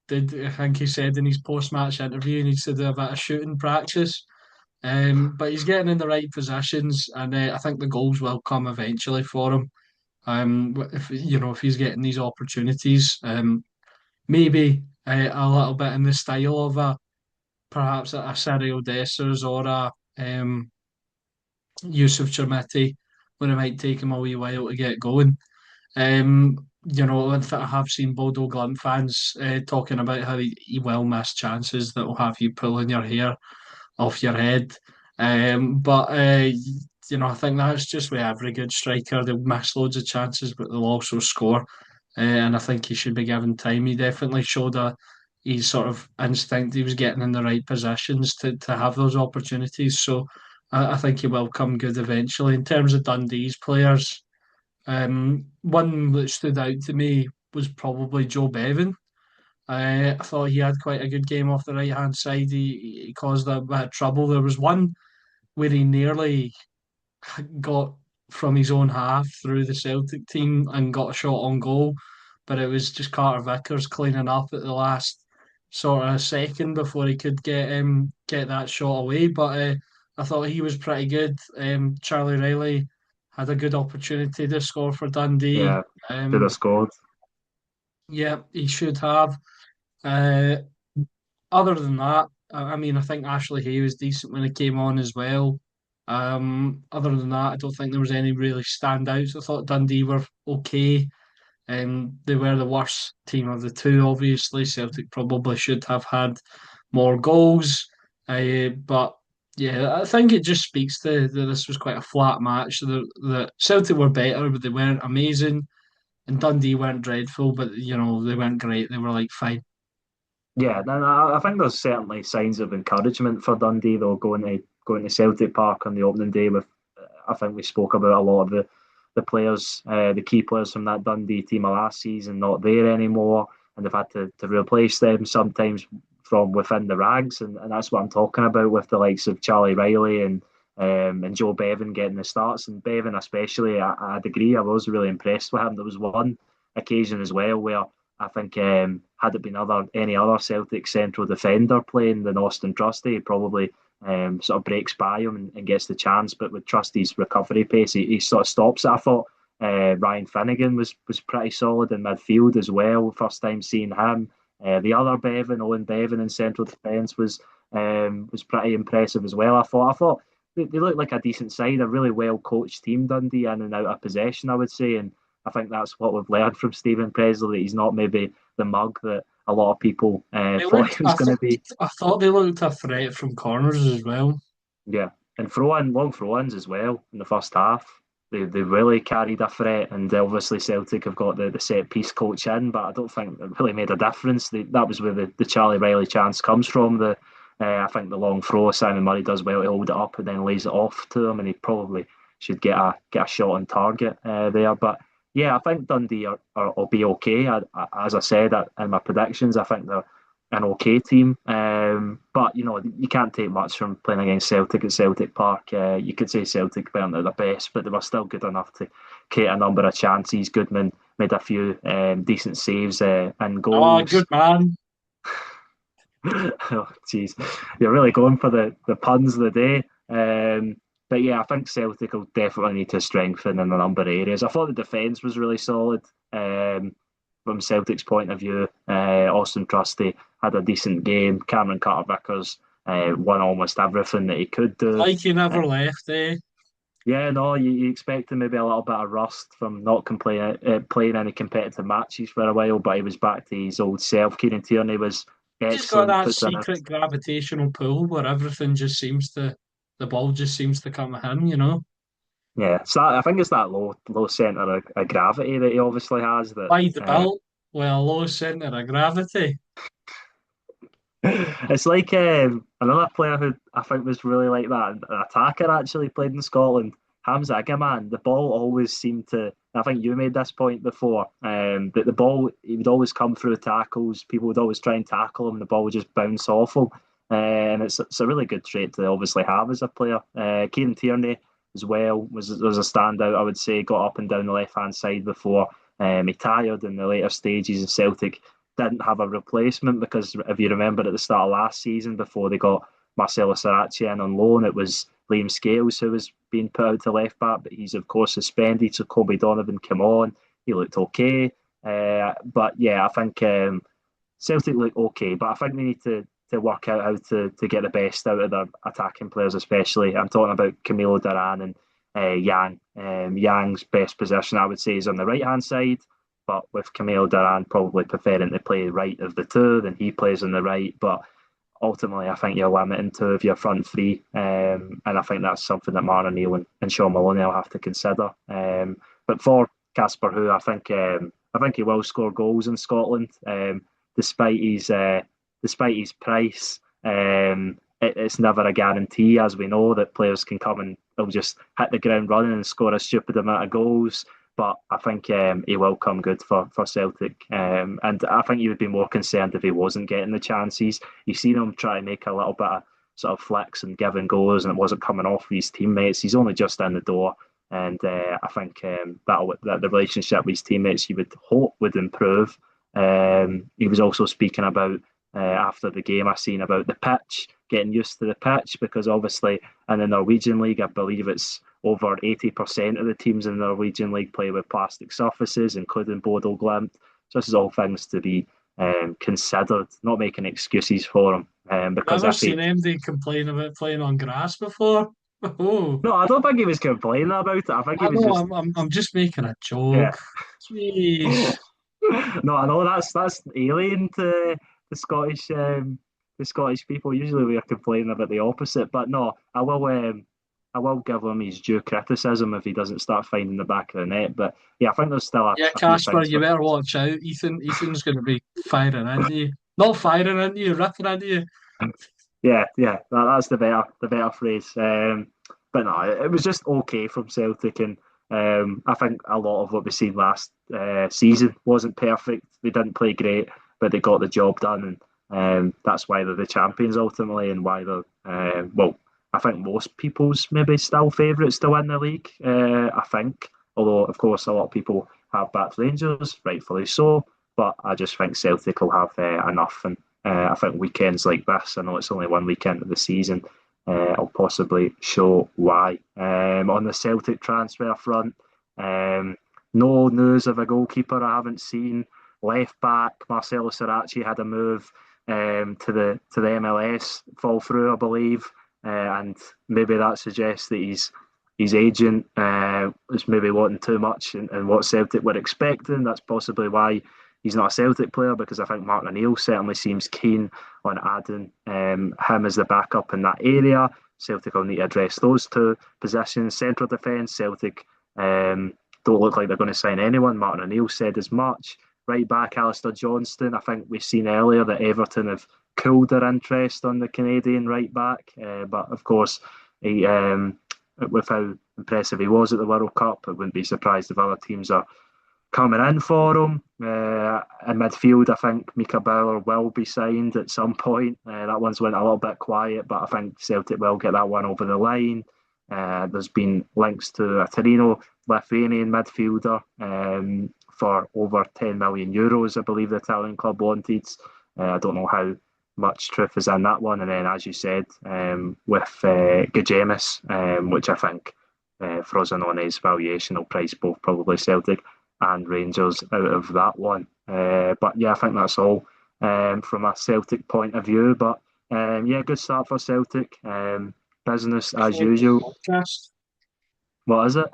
think he said in his post match interview he needs to do a bit of shooting practice. But he's getting in the right positions, and I think the goals will come eventually for him. If he's getting these opportunities, maybe a little bit in the style of perhaps a Cyril Dessers or a Yusuf Chermiti, where it might take him a wee while to get going. I have seen Bodo Glimt fans talking about how he will miss chances that will have you pulling your hair off your head. But I think that's just with every good striker. They'll miss loads of chances, but they'll also score. And I think he should be given time. He definitely showed his sort of instinct. He was getting in the right positions to have those opportunities. So I think he will come good eventually. In terms of Dundee's players, one that stood out to me was probably Joe Bevan. I thought he had quite a good game off the right hand side. He caused a bit of trouble. There was one where he nearly got from his own half through the Celtic team and got a shot on goal, but it was just Carter Vickers cleaning up at the last sort of second before he could get that shot away. But I thought he was pretty good. Charlie Riley had a good opportunity to score for Dundee. yeah, should have Um, scored. yeah, he should have. Uh, Other than that, I mean, I think Ashley Hay was decent when he came on as well. Other than that, I don't think there was any really standouts. I thought Dundee were okay. They were the worst team of the two, obviously. Celtic probably should have had more goals. But yeah, I think it just speaks to that this was quite a flat match. The Celtic were better, but they weren't amazing. And Dundee weren't dreadful, but they weren't great. They were like fine. Yeah, and I think there's certainly signs of encouragement for Dundee though going to Celtic Park on the opening day. With I think we spoke about a lot of the players, the key players from that Dundee team of last season not there anymore, and they've had to replace them sometimes from within the ranks, and that's what I'm talking about with the likes of Charlie Riley and Joe Bevan getting the starts, and Bevan especially. I'd agree. I was really impressed with him. There was one occasion as well where I think had it been any other Celtic central defender playing than Austin Trusty, he probably sort of breaks by him and gets the chance. But with Trusty's recovery pace, he sort of stops it. I thought Ryan Finnegan was pretty solid in midfield as well. First time seeing him. The other Bevan, Owen Bevan in central defence was pretty impressive as well. I thought they looked like a decent side, a really well coached team, Dundee, in and out of possession, I would say. And I think that's what we've learned from Stephen Presley, that he's not maybe the mug that a lot of people They thought looked. he was going to be. I thought they looked a threat from corners as well. Yeah, and long throw-ins as well in the first half. They really carried a threat, and obviously Celtic have got the set piece coach in, but I don't think it really made a difference. That was where the Charlie Riley chance comes from. I think the long throw, Simon Murray does well to hold it up and then lays it off to him, and he probably should get a shot on target there. But yeah, I think Dundee will be okay. As I said in my predictions, I think they're an okay team. But you can't take much from playing against Celtic at Celtic Park. You could say Celtic weren't at their best, but they were still good enough to create a number of chances. Goodman made a few decent saves and Oh, goals. good man. Oh, jeez, you're really going for the puns of the day. But yeah, I think Celtic will definitely need to strengthen in a number of areas. I thought the defence was really solid from Celtic's point of view. Austin Trusty had a decent game. Cameron Carter-Vickers won almost everything that he could do. Like you Uh, never left, eh? yeah, no, you expected maybe a little bit of rust from not playing any competitive matches for a while, but he was back to his old self. Kieran Tierney was Just got excellent, that puts in a secret gravitational pull where everything just seems to, the ball just seems to come to him. yeah. So I think it's that low centre of gravity that he obviously has. That Wide the belt with a low centre of gravity. it's like another player who I think was really like that. An attacker actually played in Scotland. Hamza Agaman. The ball always seemed to. I think you made this point before. That the ball he would always come through tackles. People would always try and tackle him. The ball would just bounce off him. And it's a really good trait to obviously have as a player. Kieran Tierney as well was a standout. I would say got up and down the left hand side before. He tired in the later stages, and Celtic didn't have a replacement because if you remember at the start of last season before they got Marcelo Saracchi in on loan, it was Liam Scales who was being put out to left back, but he's of course suspended. So Kobe Donovan came on. He looked okay, but yeah, I think Celtic look okay, but I think they need to work out how to get the best out of their attacking players, especially. I'm talking about Camilo Duran and Yang. Yang's best position, I would say, is on the right hand side, but with Camilo Duran probably preferring to play right of the two, then he plays on the right. But ultimately, I think you're limiting two of your front three, and I think that's something that Martin O'Neill and Sean Maloney will have to consider. But for Casper, who I think he will score goals in Scotland, despite his despite his price. It's never a guarantee, as we know, that players can come and they'll just hit the ground running and score a stupid amount of goals. But I think he will come good for Celtic. And I think you would be more concerned if he wasn't getting the chances. You've seen him try to make a little bit of sort of flex and give and goes, and it wasn't coming off with his teammates. He's only just in the door. And I think that the relationship with his teammates, you would hope, would improve. He was also speaking about after the game I seen about the pitch, getting used to the pitch, because obviously in the Norwegian League, I believe it's over 80% of the teams in the Norwegian League play with plastic surfaces, including Bodo Glimt. So this is all things to be considered, not making excuses for him. Because Never if he, seen anybody complain about playing on grass before. Oh, no, I don't think he was complaining about it. I think he I was know. just, I'm just making a yeah. joke. Jeez. No, I know that's alien to the Scottish people. Usually we are complaining about the opposite, but no, I will give him his due criticism if he doesn't start finding the back of the net. But yeah, I think there's still Yeah, a few Casper, things. you But better watch out. Ethan's going to be firing into you. Not firing into you, ripping into you. yeah, that's the better phrase. But no, it was just okay from Celtic, and I think a lot of what we seen last season wasn't perfect. They didn't play great, but they got the job done, and that's why they're the champions ultimately, and why they're well. I think most people's maybe still favourites to win the league. I think, although of course a lot of people have backed Rangers, rightfully so. But I just think Celtic will have enough, and I think weekends like this, I know it's only one weekend of the season, will possibly show why. On the Celtic transfer front, no news of a goalkeeper I haven't seen. Left back Marcelo Sarachi had a move to the MLS fall through, I believe, and maybe that suggests that his agent is maybe wanting too much and what Celtic were expecting. That's possibly why he's not a Celtic player, because I think Martin O'Neill certainly seems keen on adding him as the backup in that area. Celtic will need to address those two positions. Central defence, Celtic don't look like they're going to sign anyone. Martin O'Neill said as much. Right back, Alistair Johnston. I think we've seen earlier that Everton have cooled their interest on the Canadian right back. But of course, he, with how impressive he was at the World Cup, I wouldn't be surprised if other teams are coming in for him. In midfield, I think Mika Bauer will be signed at some point. That one's went a little bit quiet, but I think Celtic will get that one over the line. There's been links to a Torino Lithuanian midfielder for over 10 million euros, I believe the Italian club wanted. I don't know how much truth is in that one. And then, as you said, with Gajemis, which I think Frozenone's valuation will price both probably Celtic and Rangers out of that one. But yeah, I think that's all from a Celtic point of view. But yeah, good start for Celtic. Business as usual. Podcast. What is it?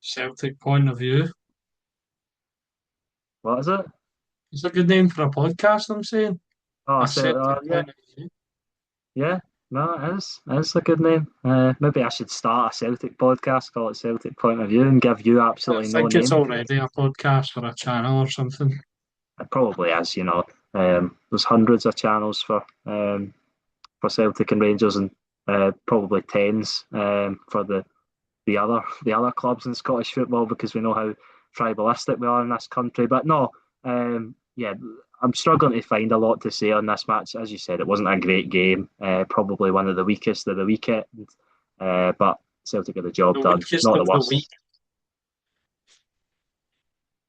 Celtic point of view. What is it? It's a good name for a podcast, I'm saying. Oh, A so Celtic yeah, point of view. yeah. No, it is. It's a good name. Maybe I should start a Celtic podcast, call it Celtic Point of View, and give you I absolutely no think it's name to it. already a podcast for a channel or something. It probably is, you know. There's hundreds of channels for Celtic and Rangers, and probably tens for the other clubs in Scottish football, because we know how tribalistic we are in this country. But no, yeah, I'm struggling to find a lot to say on this match. As you said, it wasn't a great game. Probably one of the weakest of the weekend. But Celtic got the job The done. weakest Not the of the worst. week.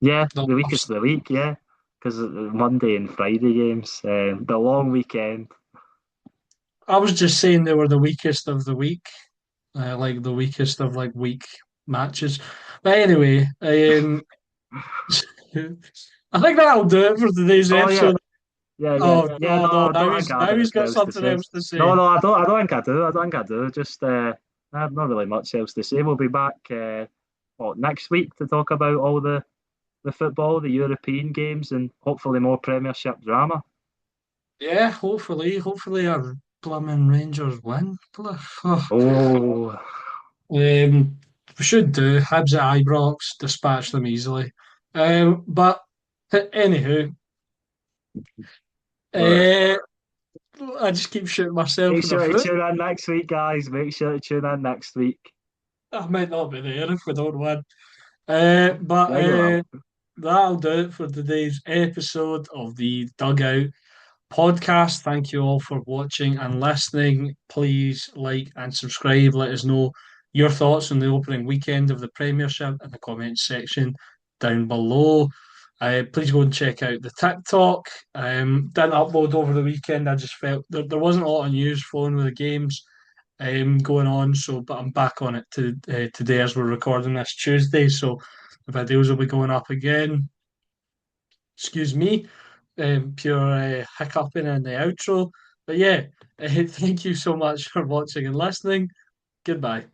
Yeah, The the weakest worst. of the week. Yeah, because Monday and Friday games, the long weekend. I was just saying they were the weakest of the week. Like the weakest of like week matches. But anyway, I think that'll do it for today's Oh yeah, episode. yeah, Oh yeah. no, No, no, I don't think I have now he's anything got else to something say. else to No, say. no, I don't. I don't think I do. I don't think I do. Just I have not really much else to say. We'll be back next week to talk about all the football, the European games, and hopefully more Premiership drama. Yeah, hopefully our blooming Rangers win. Oh, We should do. Hibs at Ibrox, dispatch them easily. But anywho, right. uh, I just keep shooting myself Make in the sure to foot. tune in next week, guys. Make sure to tune in next week. I might not be there if we don't win. But Yeah, you will. that'll do it for today's episode of the Dugout podcast. Thank you all for watching and listening. Please like and subscribe. Let us know your thoughts on the opening weekend of the Premiership in the comments section down below. Please go and check out the TikTok. Didn't upload over the weekend. I just felt there wasn't a lot of news flowing with the games going on. So, but I'm back on it today as we're recording this Tuesday. So the videos will be going up again. Excuse me. pure hiccuping in the outro. But yeah, thank you so much for watching and listening. Goodbye.